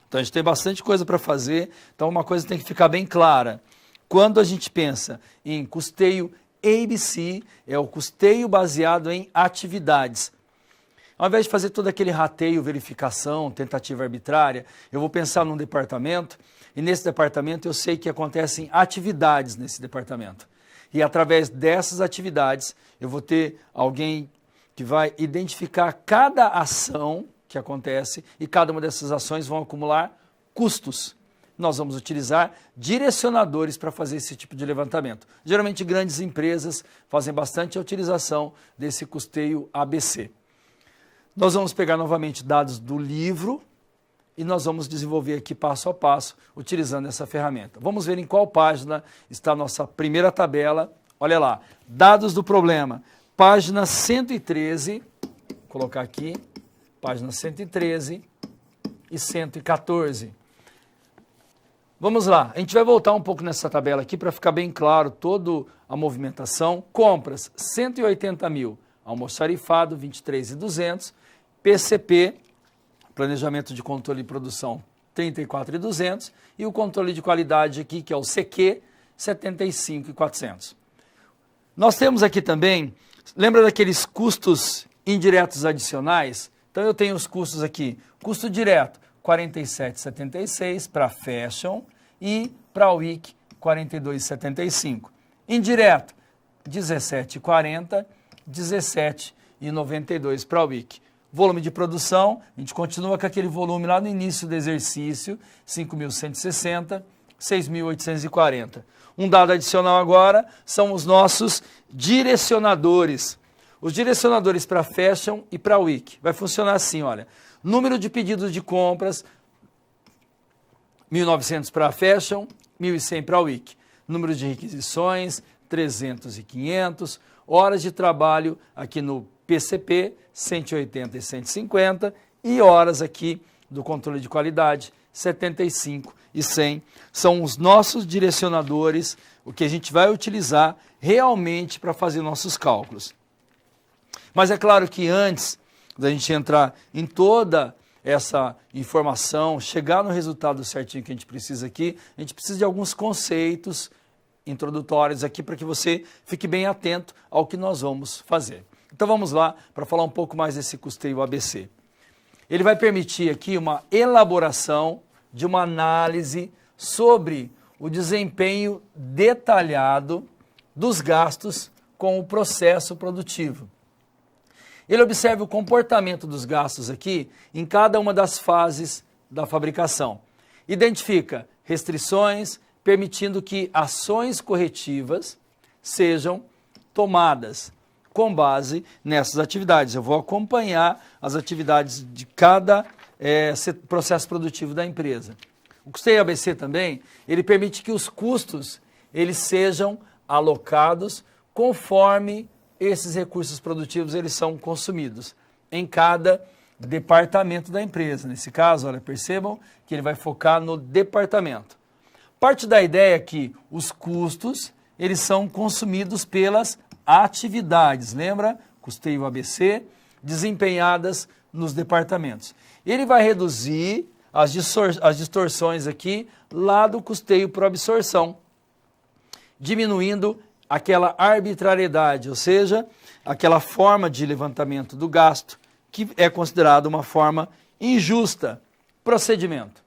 Então a gente tem bastante coisa para fazer, então uma coisa tem que ficar bem clara. Quando a gente pensa em custeio ABC, é o custeio baseado em atividades. Ao invés de fazer todo aquele rateio, verificação, tentativa arbitrária, eu vou pensar num departamento e nesse departamento eu sei que acontecem atividades nesse departamento. E através dessas atividades eu vou ter alguém que vai identificar cada ação que acontece e cada uma dessas ações vão acumular custos. Nós vamos utilizar direcionadores para fazer esse tipo de levantamento. Geralmente grandes empresas fazem bastante a utilização desse custeio ABC. Nós vamos pegar novamente dados do livro e nós vamos desenvolver aqui passo a passo utilizando essa ferramenta. Vamos ver em qual página está a nossa primeira tabela. Olha lá, dados do problema, página 113, vou colocar aqui, página 113 e 114. Vamos lá, a gente vai voltar um pouco nessa tabela aqui para ficar bem claro toda a movimentação. Compras, 180 mil, almoxarifado, 23.200, PCP, planejamento de controle de produção, 34.200 e o controle de qualidade aqui, que é o CQ, 75.400. Nós temos aqui também, lembra daqueles custos indiretos adicionais? Então eu tenho os custos aqui, custo direto, 47,76 para Fashion e para Week 42,75. Indireto, 17,40, 17,92 para Week. Volume de produção, a gente continua com aquele volume lá no início do exercício, 5.160, 6.840. Um dado adicional agora são os nossos direcionadores. Os direcionadores para Fashion e para Week. Vai funcionar assim, olha. Número de pedidos de compras, 1.900 para Fashion, 1.100 para Week. Número de requisições, 300 e 500. Horas de trabalho aqui no PCP, 180 e 150. E horas aqui do controle de qualidade, 75 e 100. São os nossos direcionadores, o que a gente vai utilizar realmente para fazer nossos cálculos. Mas é claro que antes da gente entrar em toda essa informação, chegar no resultado certinho que a gente precisa aqui, a gente precisa de alguns conceitos introdutórios aqui para que você fique bem atento ao que nós vamos fazer. Então vamos lá para falar um pouco mais desse custeio ABC. Ele vai permitir aqui uma elaboração de uma análise sobre o desempenho detalhado dos gastos com o processo produtivo. Ele observa o comportamento dos gastos aqui em cada uma das fases da fabricação. Identifica restrições, permitindo que ações corretivas sejam tomadas. com base nessas atividades. Eu vou acompanhar as atividades de cada processo produtivo da empresa. O custeio ABC também, ele permite que os custos eles sejam alocados conforme esses recursos produtivos eles são consumidos em cada departamento da empresa. Nesse caso, olha, percebam que ele vai focar no departamento. Parte da ideia é que os custos eles são consumidos pelas atividades, lembra? Custeio ABC, desempenhadas nos departamentos. Ele vai reduzir as distorções aqui lá do custeio por absorção, diminuindo aquela arbitrariedade, ou seja, aquela forma de levantamento do gasto que é considerada uma forma injusta. Procedimento.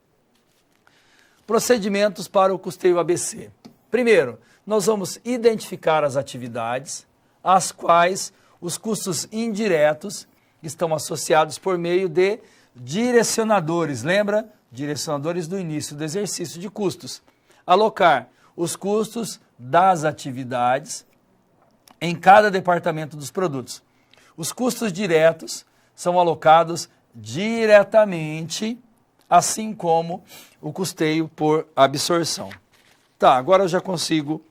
Procedimentos para o custeio ABC. Primeiro, nós vamos identificar as atividades às quais os custos indiretos estão associados por meio de direcionadores. Lembra? Direcionadores do início do exercício de custos. Alocar os custos das atividades em cada departamento dos produtos. Os custos diretos são alocados diretamente, assim como o custeio por absorção. Tá, agora eu já consigo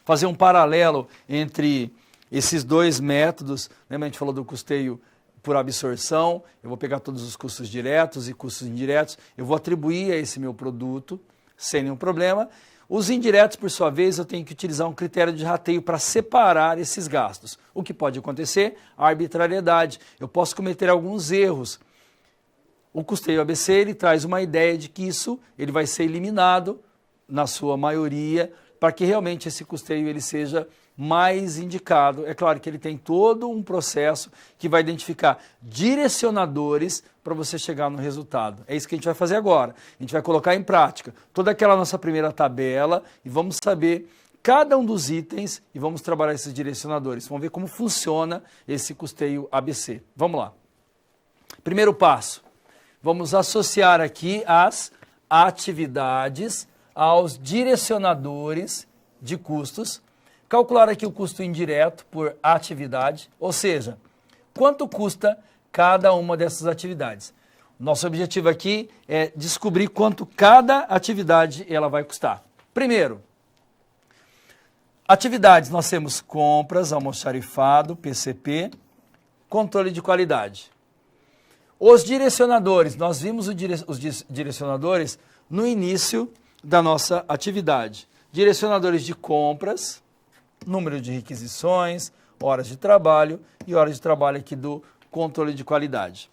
fazer um paralelo entre esses dois métodos. Lembra, a gente falou do custeio por absorção, eu vou pegar todos os custos diretos e custos indiretos, eu vou atribuir a esse meu produto sem nenhum problema. Os indiretos, por sua vez, eu tenho que utilizar um critério de rateio para separar esses gastos. O que pode acontecer? A arbitrariedade. Eu posso cometer alguns erros. O custeio ABC ele traz uma ideia de que isso ele vai ser eliminado, na sua maioria, para que realmente esse custeio ele seja mais indicado. É claro que ele tem todo um processo que vai identificar direcionadores para você chegar no resultado. É isso que a gente vai fazer agora. A gente vai colocar em prática toda aquela nossa primeira tabela e vamos saber cada um dos itens e vamos trabalhar esses direcionadores. Vamos ver como funciona esse custeio ABC. Vamos lá. Primeiro passo. Vamos associar aqui as atividades aos direcionadores de custos. Calcular aqui o custo indireto por atividade, ou seja, quanto custa cada uma dessas atividades. Nosso objetivo aqui é descobrir quanto cada atividade ela vai custar. Primeiro, atividades, nós temos compras, almoxarifado, PCP, controle de qualidade. Os direcionadores, nós vimos os direcionadores no início da nossa atividade. Direcionadores de compras, número de requisições, horas de trabalho e horas de trabalho aqui do controle de qualidade.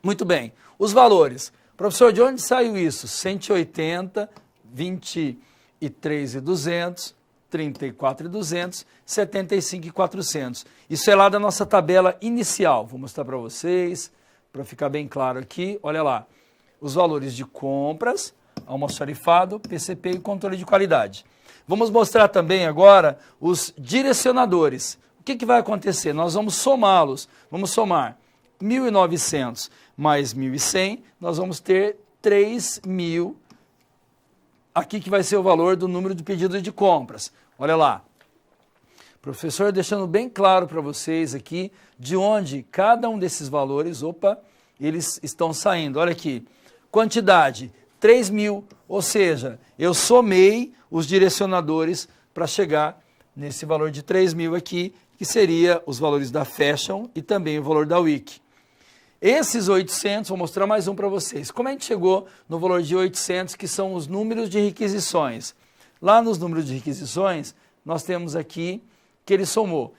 Muito bem, os valores. Professor, de onde saiu isso? 180, 23.200, 34.200, 75.400. Isso é lá da nossa tabela inicial. Vou mostrar para vocês, para ficar bem claro aqui. Olha lá, os valores de compras, almoxarifado, PCP e controle de qualidade. Vamos mostrar também agora os direcionadores. O que vai acontecer? Nós vamos somá-los. Vamos somar 1.900 mais 1.100, nós vamos ter 3.000, aqui que vai ser o valor do número de pedidos de compras. Olha lá. Professor, deixando bem claro para vocês aqui de onde cada um desses valores, eles estão saindo. Olha aqui, quantidade, 3.000, ou seja, eu somei os direcionadores para chegar nesse valor de 3.000 aqui, que seria os valores da Fashion e também o valor da Wiki. Esses 800, vou mostrar mais um para vocês. Como a gente chegou no valor de 800, que são os números de requisições? Lá nos números de requisições, nós temos aqui que ele somou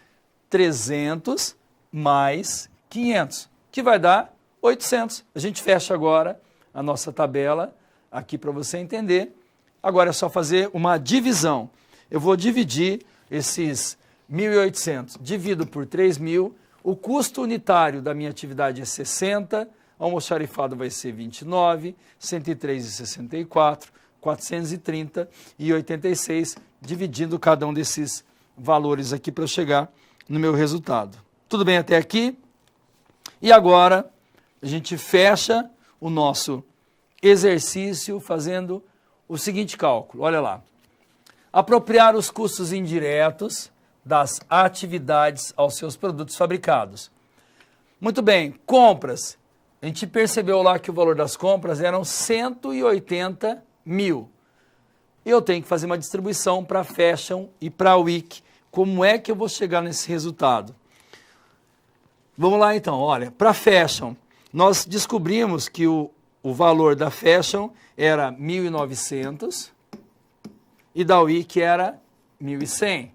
300 mais 500, que vai dar 800. A gente fecha agora a nossa tabela aqui para você entender. Agora é só fazer uma divisão. Eu vou dividir esses 1.800, divido por 3.000, o custo unitário da minha atividade é 60, almoxarifado vai ser 29, 103,64, 430 e 86, dividindo cada um desses valores aqui para eu chegar no meu resultado. Tudo bem até aqui? E agora a gente fecha o nosso exercício fazendo o seguinte cálculo. Olha lá. Apropriar os custos indiretos das atividades aos seus produtos fabricados. Muito bem, compras. A gente percebeu lá que o valor das compras eram 180 mil. Eu tenho que fazer uma distribuição para a Fashion e para a Week. Como é que eu vou chegar nesse resultado? Vamos lá então, olha, para a Fashion, nós descobrimos que o valor da Fashion era 1.900 e da Week era 1.100.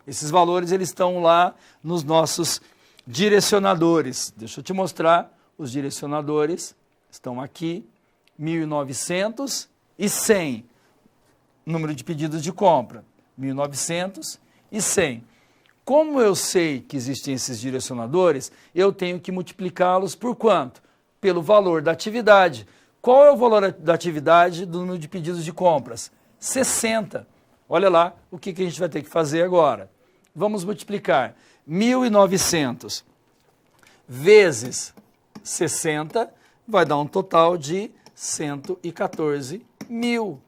Esses valores eles estão lá nos nossos direcionadores. Deixa eu te mostrar, os direcionadores estão aqui, 1.900 e 100. Número de pedidos de compra, 1.900 e 100. Como eu sei que existem esses direcionadores, eu tenho que multiplicá-los por quanto? Pelo valor da atividade. Qual é o valor da atividade do número de pedidos de compras? 60. Olha lá o que a gente vai ter que fazer agora. Vamos multiplicar 1.900 vezes 60, vai dar um total de 114 mil.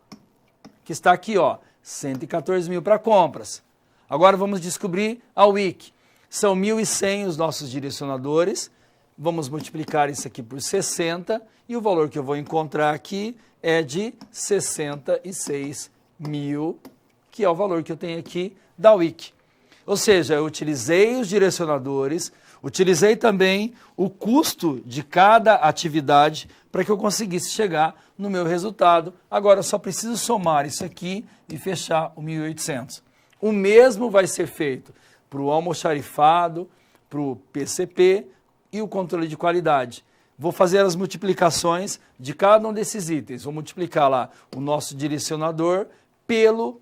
Que está aqui, ó, 114 mil para compras. Agora vamos descobrir a Week. São 1.100 os nossos direcionadores. Vamos multiplicar isso aqui por 60 e o valor que eu vou encontrar aqui é de 66 mil, que é o valor que eu tenho aqui da Week. Ou seja, eu utilizei os direcionadores, utilizei também o custo de cada atividade para que eu conseguisse chegar no meu resultado. Agora eu só preciso somar isso aqui e fechar o 1.800. O mesmo vai ser feito para o almoxarifado, para o PCP e o controle de qualidade. Vou fazer as multiplicações de cada um desses itens. Vou multiplicar lá o nosso direcionador pelo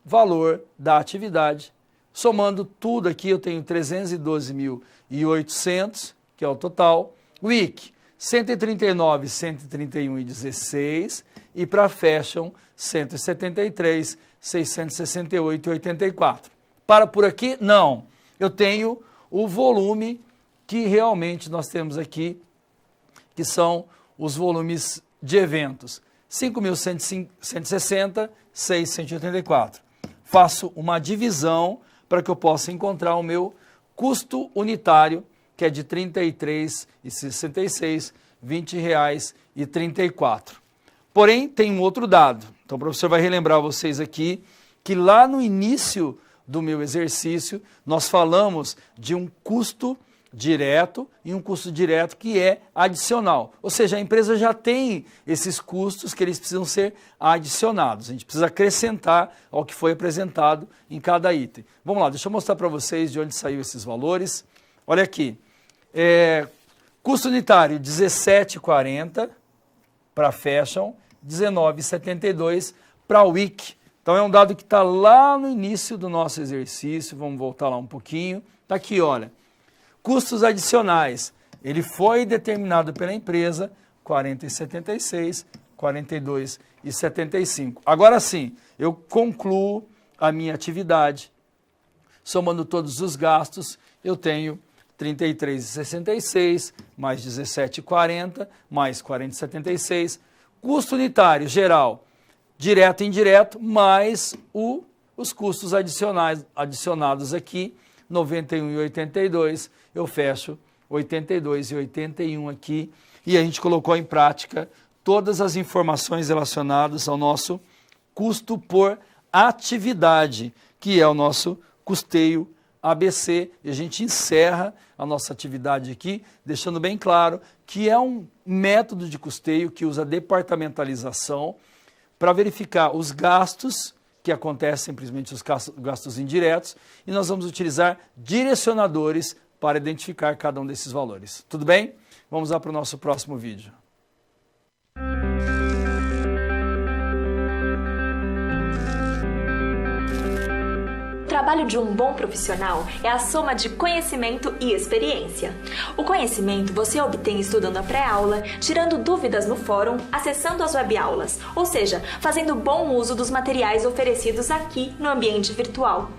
valor da atividade. Somando tudo aqui, eu tenho 312.800, que é o total. Week, 139, 131,16. E para Fashion, 173, 668,84. Para por aqui? Não. Eu tenho o volume que realmente nós temos aqui, que são os volumes de eventos. 5.160, 684. Faço uma divisão para que eu possa encontrar o meu custo unitário, que é de R$ 33,66, R$ 20,34. Porém, tem um outro dado. Então, o professor vai relembrar vocês aqui que lá no início do meu exercício, nós falamos de um custo direto e um custo direto que é adicional. Ou seja, a empresa já tem esses custos que eles precisam ser adicionados. A gente precisa acrescentar ao que foi apresentado em cada item. Vamos lá, deixa eu mostrar para vocês de onde saiu esses valores. Olha aqui, custo unitário 17,40 para Fashion, 19,72 para Week. Então é um dado que está lá no início do nosso exercício. Vamos voltar lá um pouquinho. Está aqui, olha. Custos adicionais, ele foi determinado pela empresa, 40,76, 42,75. Agora sim, eu concluo a minha atividade, somando todos os gastos, eu tenho 33,66, mais 17,40, mais 40,76. Custo unitário geral, direto e indireto, mais os custos adicionados aqui, 91,82, eu fecho 82,81 aqui, e a gente colocou em prática todas as informações relacionadas ao nosso custo por atividade, que é o nosso custeio ABC, e a gente encerra a nossa atividade aqui, deixando bem claro que é um método de custeio que usa departamentalização para verificar os gastos que acontecem, simplesmente os gastos indiretos, e nós vamos utilizar direcionadores para identificar cada um desses valores. Tudo bem? Vamos lá para o nosso próximo vídeo. O trabalho de um bom profissional é a soma de conhecimento e experiência. O conhecimento você obtém estudando a pré-aula, tirando dúvidas no fórum, acessando as webaulas, ou seja, fazendo bom uso dos materiais oferecidos aqui no ambiente virtual.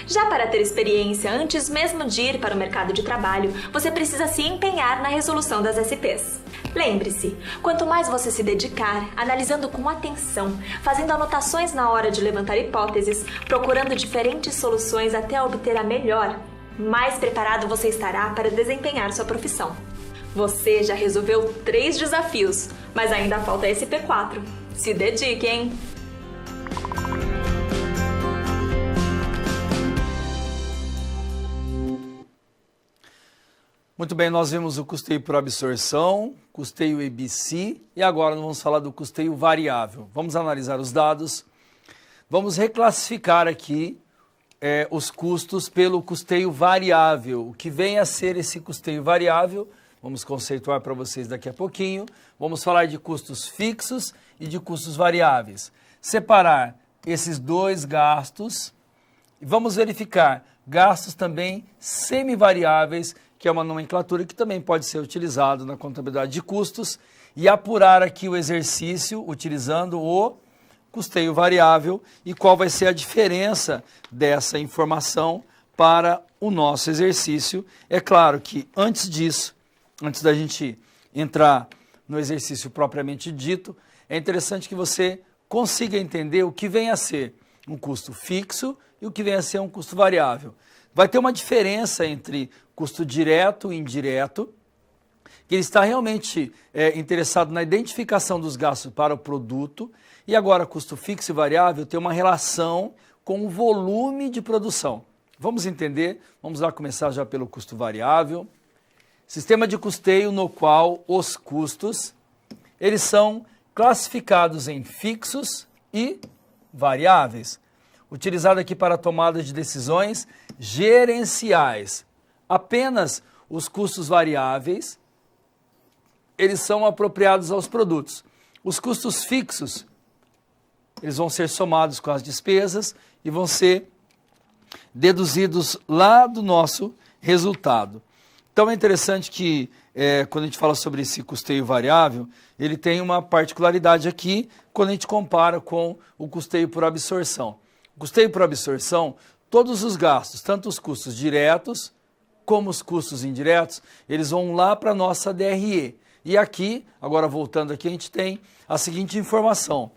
Já para ter experiência antes mesmo de ir para o mercado de trabalho, você precisa se empenhar na resolução das SPs. Lembre-se, quanto mais você se dedicar, analisando com atenção, fazendo anotações na hora de levantar hipóteses, procurando diferentes soluções até obter a melhor, mais preparado você estará para desempenhar sua profissão. Você já resolveu 3 desafios, mas ainda falta a SP4. Se dedique, hein? Muito bem, nós vimos o custeio por absorção, custeio ABC e agora nós vamos falar do custeio variável. Vamos analisar os dados, vamos reclassificar aqui os custos pelo custeio variável. O que vem a ser esse custeio variável, vamos conceituar para vocês daqui a pouquinho. Vamos falar de custos fixos e de custos variáveis. Separar esses dois gastos e vamos verificar gastos também semivariáveis, que é uma nomenclatura que também pode ser utilizada na contabilidade de custos, e apurar aqui o exercício utilizando o custeio variável e qual vai ser a diferença dessa informação para o nosso exercício. É claro que antes disso, antes da gente entrar no exercício propriamente dito, é interessante que você consiga entender o que vem a ser um custo fixo e o que vem a ser um custo variável. Vai ter uma diferença entre custo direto e indireto, que ele está realmente interessado na identificação dos gastos para o produto, e agora custo fixo e variável tem uma relação com o volume de produção. Vamos entender, vamos lá começar já pelo custo variável. Sistema de custeio no qual os custos, eles são classificados em fixos e variáveis, utilizado aqui para a tomada de decisões gerenciais. Apenas os custos variáveis, eles são apropriados aos produtos. Os custos fixos, eles vão ser somados com as despesas e vão ser deduzidos lá do nosso resultado. Então é interessante que quando a gente fala sobre esse custeio variável, ele tem uma particularidade aqui quando a gente compara com o custeio por absorção. O custeio por absorção, todos os gastos, tanto os custos diretos como os custos indiretos, eles vão lá para a nossa DRE. E aqui, agora voltando aqui, a gente tem a seguinte informação.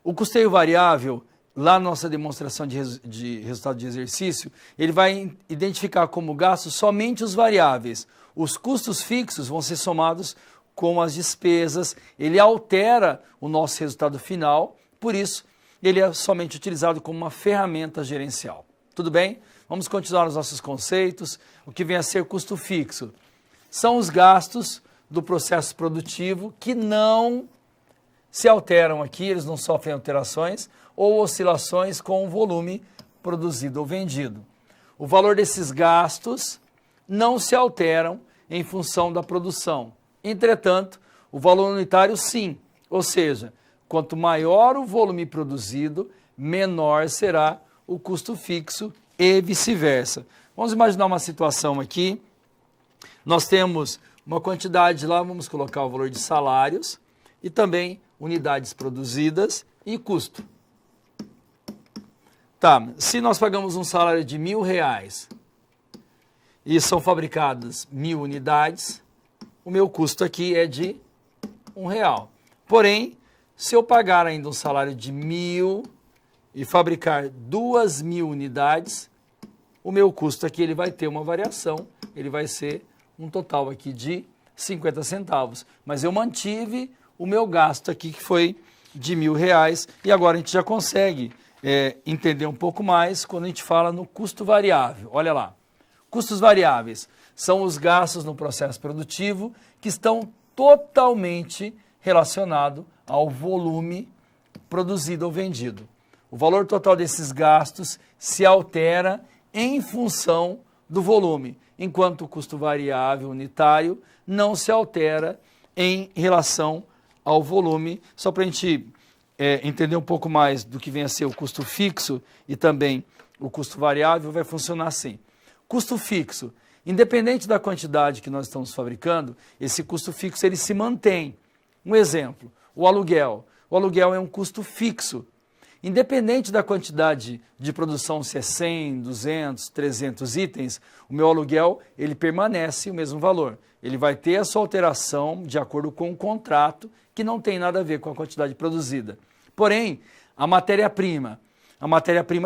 O custeio variável, lá na nossa demonstração de resultado de exercício, ele vai identificar como gasto somente os variáveis. Os custos fixos vão ser somados com as despesas, ele altera o nosso resultado final, por isso ele é somente utilizado como uma ferramenta gerencial. Tudo bem? Vamos continuar os nossos conceitos. O que vem a ser custo fixo? São os gastos do processo produtivo que não se alteram aqui, eles não sofrem alterações ou oscilações com o volume produzido ou vendido. O valor desses gastos não se alteram em função da produção. Entretanto, o valor unitário sim, ou seja, quanto maior o volume produzido, menor será o custo fixo e vice-versa. Vamos imaginar uma situação aqui, nós temos uma quantidade lá, vamos colocar o valor de salários e também unidades produzidas e custo. Tá, se nós pagamos um salário de R$1.000 e são fabricadas 1.000 unidades, o meu custo aqui é de R$1. Porém, se eu pagar ainda um salário de 1.000 e fabricar 2.000 unidades, o meu custo aqui ele vai ter uma variação, ele vai ser um total aqui de 50 centavos. Mas eu mantive o meu gasto aqui que foi de R$1.000 e agora a gente já consegue entender um pouco mais quando a gente fala no custo variável. Olha lá, custos variáveis são os gastos no processo produtivo que estão totalmente relacionados ao volume produzido ou vendido. O valor total desses gastos se altera em função do volume, enquanto o custo variável unitário não se altera em relação ao volume. Só para a gente entender um pouco mais do que vem a ser o custo fixo e também o custo variável, vai funcionar assim. Custo fixo, independente da quantidade que nós estamos fabricando, esse custo fixo ele se mantém. Um exemplo, o aluguel. O aluguel é um custo fixo. Independente da quantidade de produção, se é 100, 200, 300 itens, o meu aluguel ele permanece o mesmo valor. Ele vai ter a sua alteração de acordo com o contrato, que não tem nada a ver com a quantidade produzida. Porém, a matéria-prima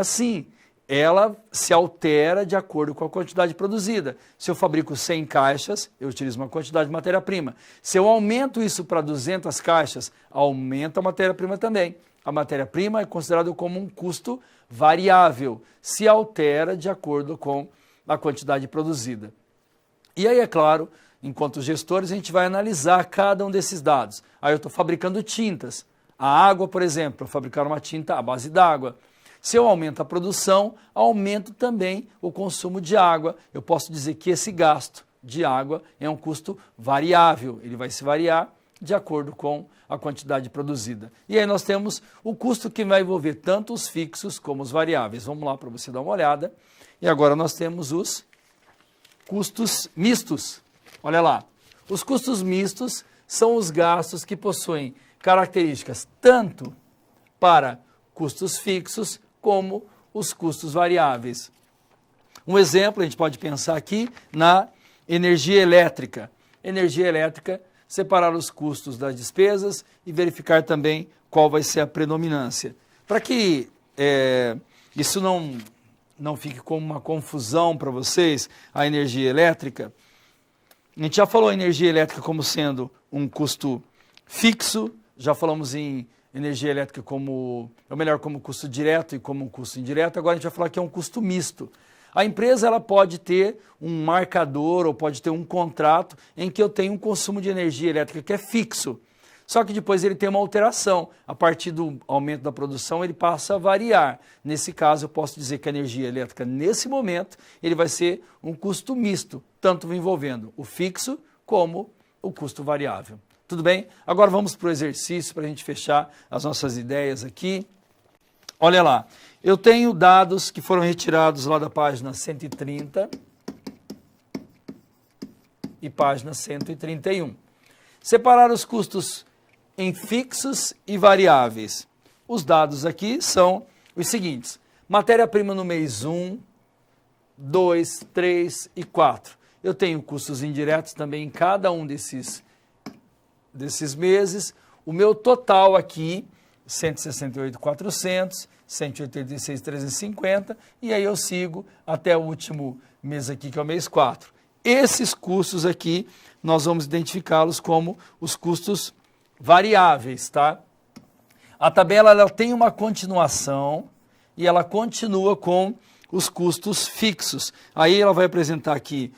sim, ela se altera de acordo com a quantidade produzida. Se eu fabrico 100 caixas, eu utilizo uma quantidade de matéria-prima. Se eu aumento isso para 200 caixas, aumenta a matéria-prima também. A matéria-prima é considerada como um custo variável, se altera de acordo com a quantidade produzida. E aí, é claro, enquanto gestores, a gente vai analisar cada um desses dados. Aí eu estou fabricando tintas. A água, por exemplo, para fabricar uma tinta à base d'água. Se eu aumento a produção, aumento também o consumo de água. Eu posso dizer que esse gasto de água é um custo variável. Ele vai se variar de acordo com a quantidade produzida. E aí nós temos o custo que vai envolver tanto os fixos como os variáveis. Vamos lá para você dar uma olhada. E agora nós temos os custos mistos. Olha lá. Os custos mistos são os gastos que possuem características tanto para custos fixos como os custos variáveis. Um exemplo, a gente pode pensar aqui na energia elétrica. Energia elétrica, separar os custos das despesas e verificar também qual vai ser a predominância. Para que isso não fique como uma confusão para vocês, a energia elétrica, a gente já falou em energia elétrica como sendo um custo fixo, já falamos em energia elétrica como custo direto e como um custo indireto, agora a gente vai falar que é um custo misto. A empresa ela pode ter um marcador ou pode ter um contrato em que eu tenho um consumo de energia elétrica que é fixo, só que depois ele tem uma alteração. A partir do aumento da produção ele passa a variar. Nesse caso eu posso dizer que a energia elétrica nesse momento ele vai ser um custo misto, tanto envolvendo o fixo como o custo variável. Tudo bem? Agora vamos para o exercício para a gente fechar as nossas ideias aqui. Olha lá, eu tenho dados que foram retirados lá da página 130 e página 131. Separar os custos em fixos e variáveis. Os dados aqui são os seguintes. Matéria-prima no mês 1, 2, 3 e 4. Eu tenho custos indiretos também em cada um desses meses. O meu total aqui, 168.400, 186.350, e aí eu sigo até o último mês aqui, que é o mês 4. Esses custos aqui, nós vamos identificá-los como os custos variáveis, tá? A tabela ela tem uma continuação e ela continua com os custos fixos. Aí ela vai apresentar aqui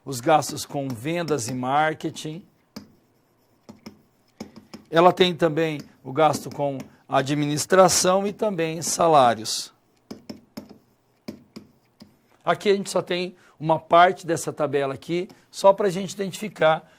os gastos com vendas e marketing. Ela tem também o gasto com administração e também salários. Aqui a gente só tem uma parte dessa tabela aqui, só para a gente identificar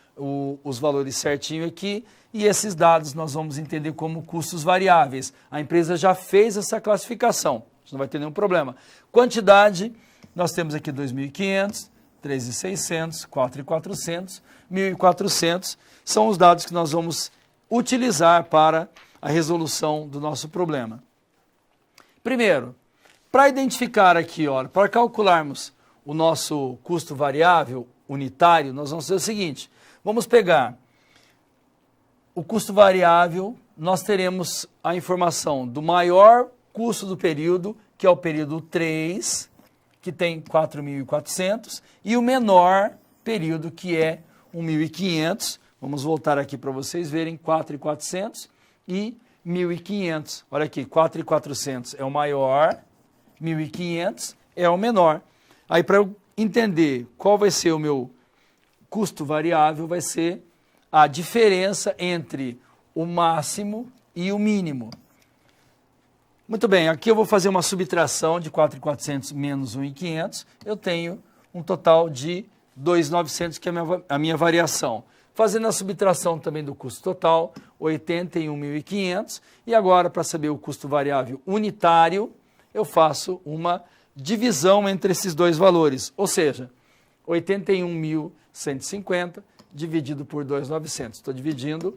os valores certinho aqui, e esses dados nós vamos entender como custos variáveis. A empresa já fez essa classificação, não vai ter nenhum problema. Quantidade, nós temos aqui 2.500, 3.600, 4.400, 1.400, são os dados que nós vamos utilizar para a resolução do nosso problema. Primeiro, para identificar aqui, olha, para calcularmos o nosso custo variável unitário, nós vamos fazer o seguinte, vamos pegar o custo variável, nós teremos a informação do maior custo do período, que é o período 3, que tem 4.400, e o menor período, que é 1.500. Vamos voltar aqui para vocês verem, 4.400 e 1.500. Olha aqui, 4.400 é o maior, 1.500 é o menor. Aí, para eu entender qual vai ser o meu custo variável, vai ser a diferença entre o máximo e o mínimo. Muito bem, aqui eu vou fazer uma subtração de 4.400 menos 1.500. Eu tenho um total de 2.900, que é a minha variação. Fazendo a subtração também do custo total, 81.500. E agora, para saber o custo variável unitário, eu faço uma divisão entre esses dois valores. Ou seja, 81.150 dividido por 2.900. Estou dividindo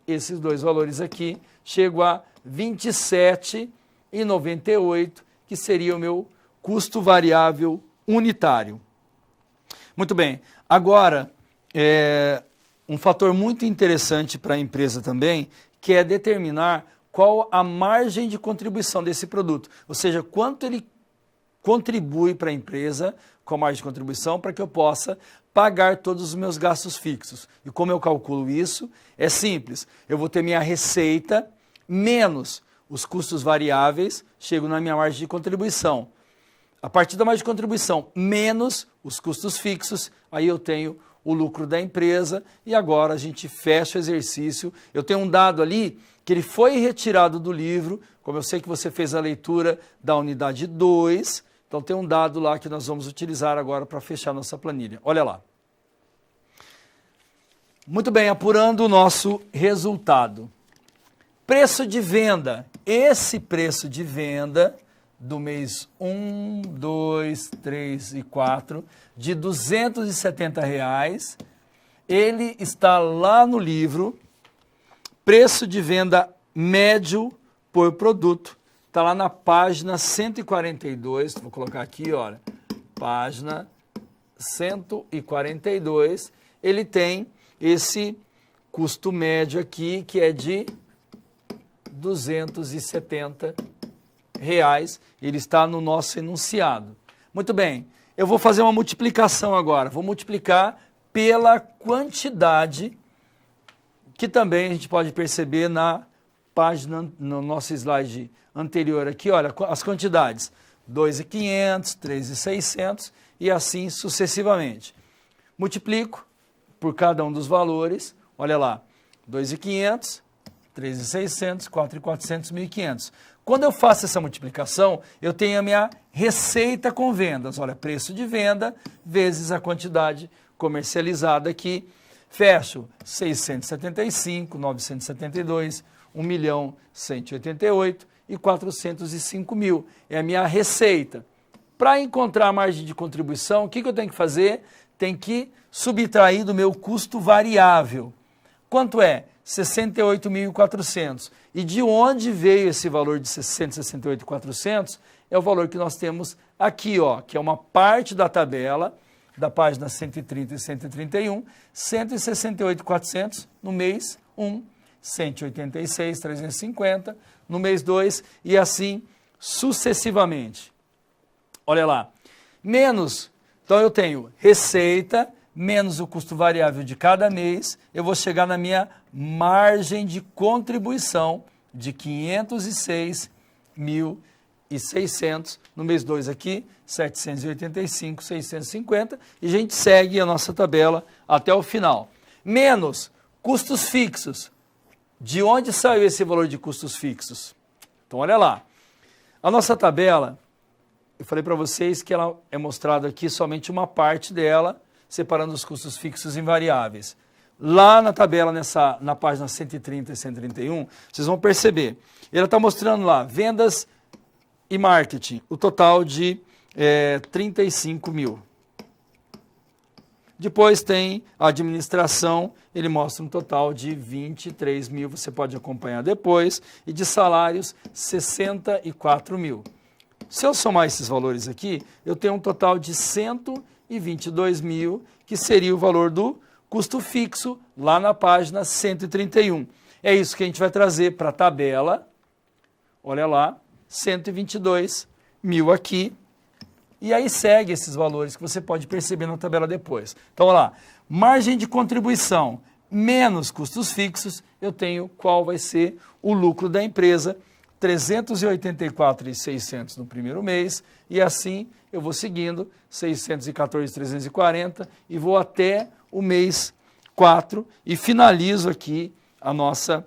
esses dois valores aqui, chego a R$ 27,98, que seria o meu custo variável unitário. Muito bem, agora, um fator muito interessante para a empresa também, que é determinar qual a margem de contribuição desse produto, ou seja, quanto ele contribui para a empresa com a margem de contribuição para que eu possa pagar todos os meus gastos fixos. E como eu calculo isso? É simples, eu vou ter minha receita menos os custos variáveis, chego na minha margem de contribuição. A partir da margem de contribuição menos os custos fixos, aí eu tenho o lucro da empresa e agora a gente fecha o exercício. Eu tenho um dado ali que ele foi retirado do livro, como eu sei que você fez a leitura da unidade 2, então tem um dado lá que nós vamos utilizar agora para fechar nossa planilha. Olha lá. Muito bem, apurando o nosso resultado. Preço de venda. Esse preço de venda do mês 1, 2, 3 e 4, de R$ 270, ele está lá no livro, preço de venda médio por produto, está lá na página 142, vou colocar aqui, olha, página 142, ele tem esse custo médio aqui, que é de R$ 270, ele está no nosso enunciado. Muito bem, eu vou fazer uma multiplicação agora, vou multiplicar pela quantidade, que também a gente pode perceber na página, no nosso slide anterior aqui, olha, as quantidades, 2.500, 3.600 e assim sucessivamente. Multiplico por cada um dos valores, olha lá, 2.500, 3.600, 4.400, 1.500. Quando eu faço essa multiplicação, eu tenho a minha receita com vendas. Olha, preço de venda vezes a quantidade comercializada aqui. Fecho 675, 972, 1.188 e 405 mil. É a minha receita. Para encontrar a margem de contribuição, o que eu tenho que fazer? Tem que subtrair do meu custo variável. Quanto é? 68.400. E de onde veio esse valor de 168.400? É o valor que nós temos aqui, ó, que é uma parte da tabela da página 130 e 131, 168.400 no mês 1, 186.350 no mês 2 e assim sucessivamente. Olha lá, menos, então eu tenho receita menos o custo variável de cada mês, eu vou chegar na minha margem de contribuição de 506.600, no mês 2 aqui, 785.650, e a gente segue a nossa tabela até o final. Menos custos fixos. De onde saiu esse valor de custos fixos? Então, olha lá. A nossa tabela, eu falei para vocês que ela é mostrada aqui somente uma parte dela, separando os custos fixos em variáveis. Lá na tabela, na página 130 e 131, vocês vão perceber. Ela está mostrando lá, vendas e marketing, o total de 35 mil. Depois tem a administração, ele mostra um total de 23 mil, você pode acompanhar depois, e de salários, 64 mil. Se eu somar esses valores aqui, eu tenho um total de 122 mil, que seria o valor do custo fixo, lá na página 131. É isso que a gente vai trazer para a tabela, olha lá, 122 mil aqui, e aí segue esses valores que você pode perceber na tabela depois. Então, olha lá, margem de contribuição menos custos fixos, eu tenho qual vai ser o lucro da empresa, 384.600 no primeiro mês, e assim eu vou seguindo, 614.340, e vou até o mês 4, e finalizo aqui a nossa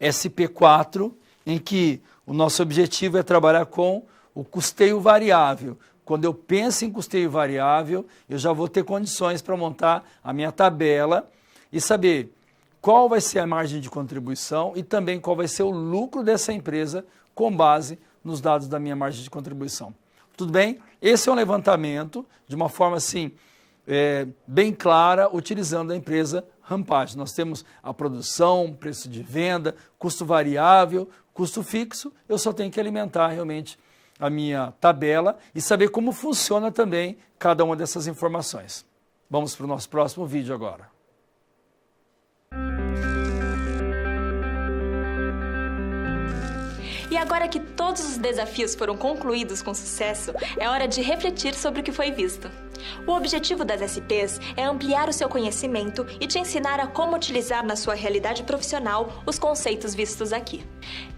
SP4, em que o nosso objetivo é trabalhar com o custeio variável. Quando eu penso em custeio variável, eu já vou ter condições para montar a minha tabela e saber qual vai ser a margem de contribuição e também qual vai ser o lucro dessa empresa com base nos dados da minha margem de contribuição. Tudo bem? Esse é um levantamento de uma forma assim, bem clara, utilizando a empresa Rampage. Nós temos a produção, preço de venda, custo variável, custo fixo. Eu só tenho que alimentar realmente a minha tabela e saber como funciona também cada uma dessas informações. Vamos para o nosso próximo vídeo agora. E agora que todos os desafios foram concluídos com sucesso, é hora de refletir sobre o que foi visto. O objetivo das SPs é ampliar o seu conhecimento e te ensinar a como utilizar na sua realidade profissional os conceitos vistos aqui.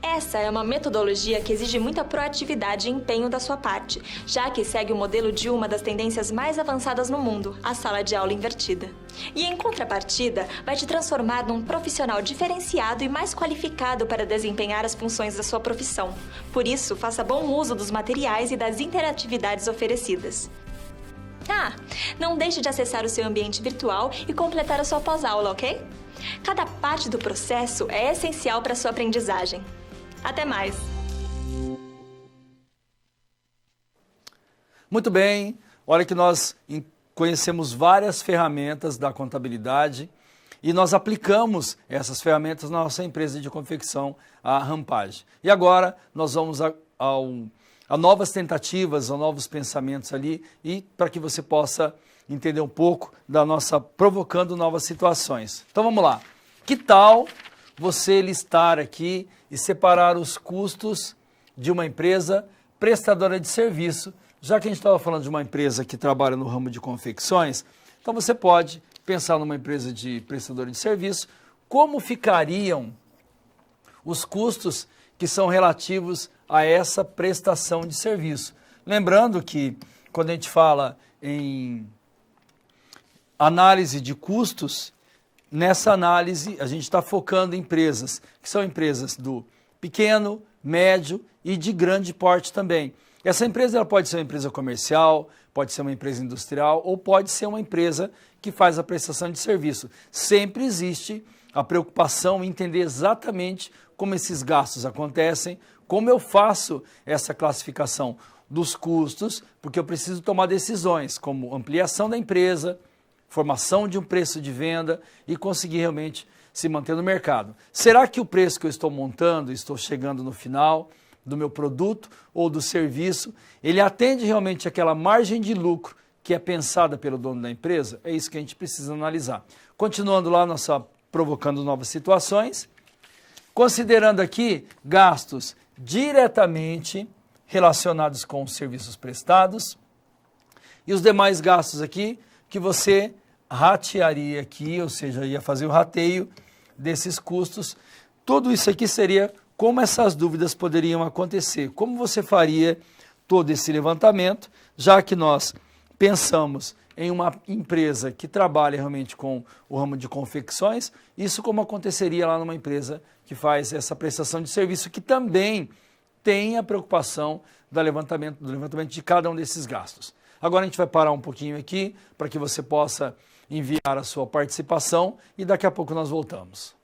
Essa é uma metodologia que exige muita proatividade e empenho da sua parte, já que segue o modelo de uma das tendências mais avançadas no mundo, a sala de aula invertida. E em contrapartida, vai te transformar num profissional diferenciado e mais qualificado para desempenhar as funções da sua profissão. Por isso, faça bom uso dos materiais e das interatividades oferecidas. Não deixe de acessar o seu ambiente virtual e completar a sua pós-aula, ok? Cada parte do processo é essencial para a sua aprendizagem. Até mais! Muito bem, olha que nós conhecemos várias ferramentas da contabilidade e nós aplicamos essas ferramentas na nossa empresa de confecção, a Rampage. E agora nós vamos a novas tentativas, a novos pensamentos ali e para que você possa entender um pouco da nossa provocando novas situações. Então vamos lá. Que tal você listar aqui e separar os custos de uma empresa prestadora de serviço, já que a gente estava falando de uma empresa que trabalha no ramo de confecções, então você pode pensar numa empresa de prestadora de serviço, como ficariam os custos que são relativos a essa prestação de serviço. Lembrando que quando a gente fala em análise de custos, nessa análise a gente está focando em empresas que são empresas do pequeno, médio e de grande porte também. Essa empresa ela pode ser uma empresa comercial, pode ser uma empresa industrial ou pode ser uma empresa que faz a prestação de serviço. Sempre existe a preocupação em entender exatamente como esses gastos acontecem, como eu faço essa classificação dos custos, porque eu preciso tomar decisões, como ampliação da empresa, formação de um preço de venda e conseguir realmente se manter no mercado. Será que o preço que eu estou montando, estou chegando no final do meu produto ou do serviço, ele atende realmente aquela margem de lucro que é pensada pelo dono da empresa? É isso que a gente precisa analisar. Continuando lá, provocando novas situações, considerando aqui gastos diretamente relacionados com os serviços prestados e os demais gastos aqui que você ratearia aqui, ou seja, ia fazer o rateio desses custos. Tudo isso aqui seria como essas dúvidas poderiam acontecer, como você faria todo esse levantamento, já que nós pensamos em uma empresa que trabalha realmente com o ramo de confecções, isso como aconteceria lá numa empresa que faz essa prestação de serviço, que também tem a preocupação do levantamento de cada um desses gastos. Agora a gente vai parar um pouquinho aqui para que você possa enviar a sua participação e daqui a pouco nós voltamos.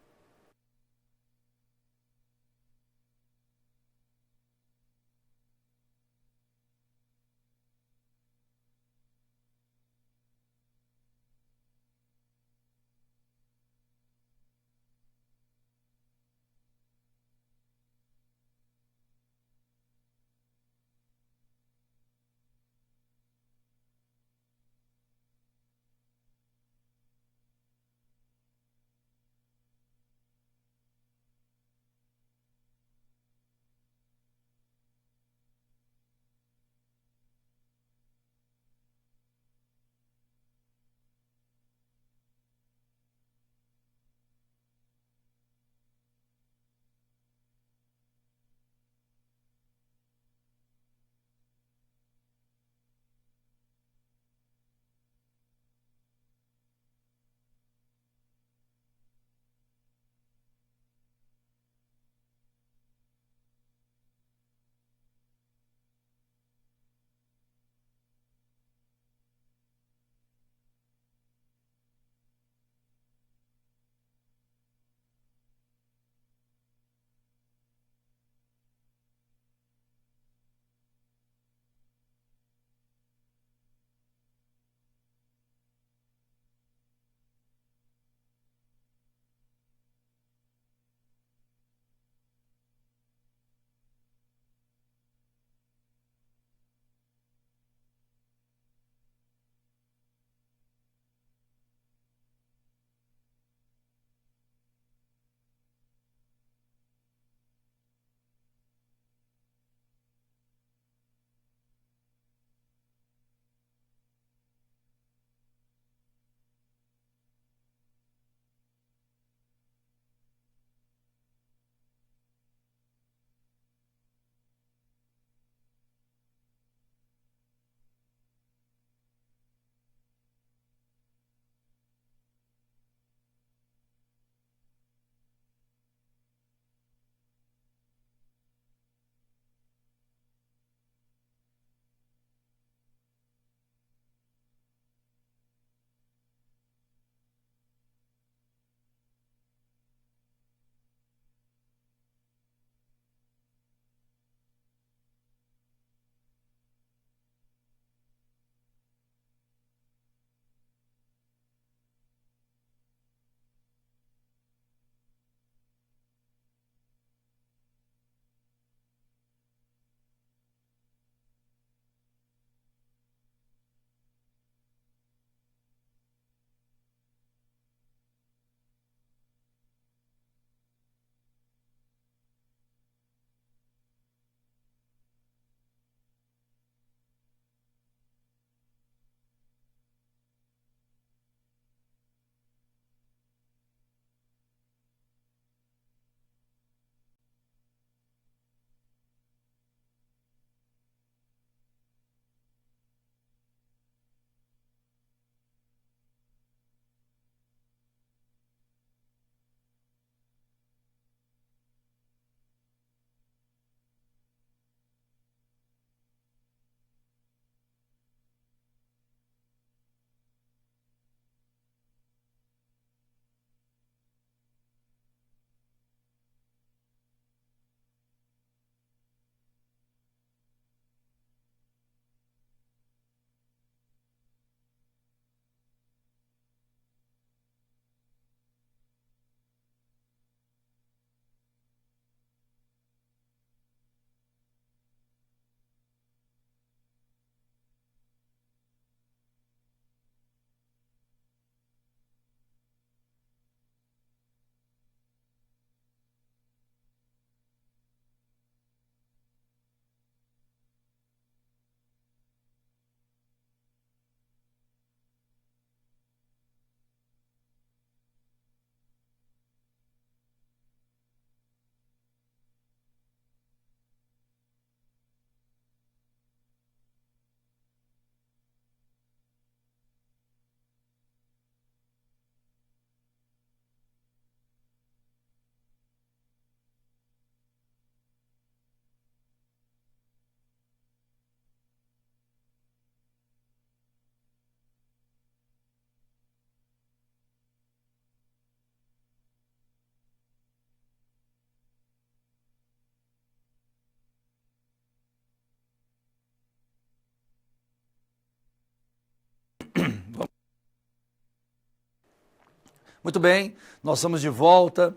Muito bem, nós estamos de volta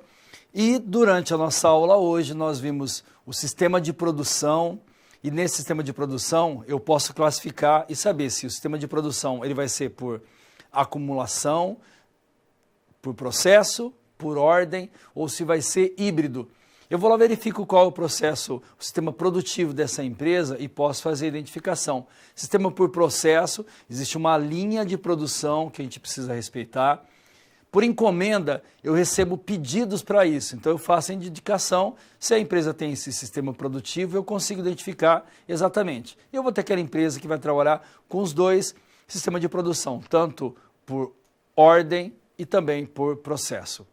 e durante a nossa aula hoje nós vimos o sistema de produção e nesse sistema de produção eu posso classificar e saber se o sistema de produção ele vai ser por acumulação, por processo, por ordem ou se vai ser híbrido. Eu vou lá verifico qual é o processo, o sistema produtivo dessa empresa e posso fazer a identificação. Sistema por processo, existe uma linha de produção que a gente precisa respeitar. Por encomenda, eu recebo pedidos para isso, então eu faço a indicação, se a empresa tem esse sistema produtivo, eu consigo identificar exatamente. Eu vou ter aquela empresa que vai trabalhar com os dois sistemas de produção, tanto por ordem e também por processo.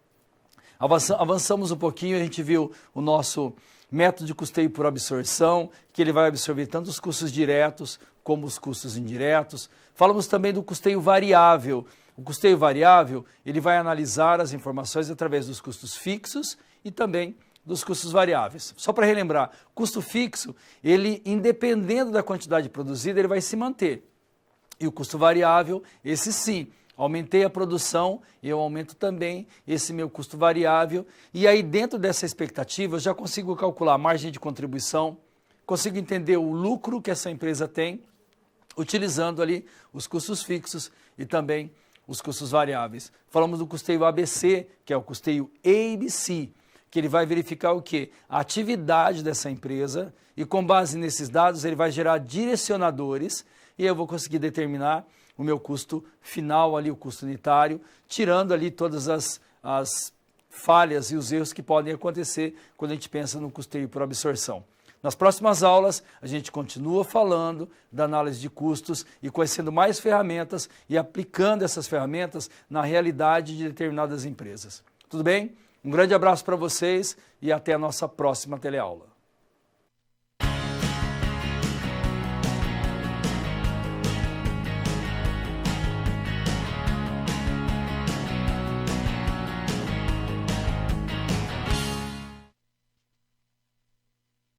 Avançamos um pouquinho, a gente viu o nosso método de custeio por absorção, que ele vai absorver tanto os custos diretos como os custos indiretos. Falamos também do custeio variável. O custeio variável, ele vai analisar as informações através dos custos fixos e também dos custos variáveis. Só para relembrar, custo fixo, ele independendo da quantidade produzida, ele vai se manter. E o custo variável, esse sim, aumentei a produção, eu aumento também esse meu custo variável. E aí dentro dessa expectativa, eu já consigo calcular a margem de contribuição, consigo entender o lucro que essa empresa tem, utilizando ali os custos fixos e também os custos variáveis. Falamos do custeio ABC, que é o custeio ABC, que ele vai verificar o quê? A atividade dessa empresa e com base nesses dados ele vai gerar direcionadores e eu vou conseguir determinar o meu custo final ali, o custo unitário, tirando ali todas as falhas e os erros que podem acontecer quando a gente pensa no custeio por absorção. Nas próximas aulas, a gente continua falando da análise de custos e conhecendo mais ferramentas e aplicando essas ferramentas na realidade de determinadas empresas. Tudo bem? Um grande abraço para vocês e até a nossa próxima teleaula.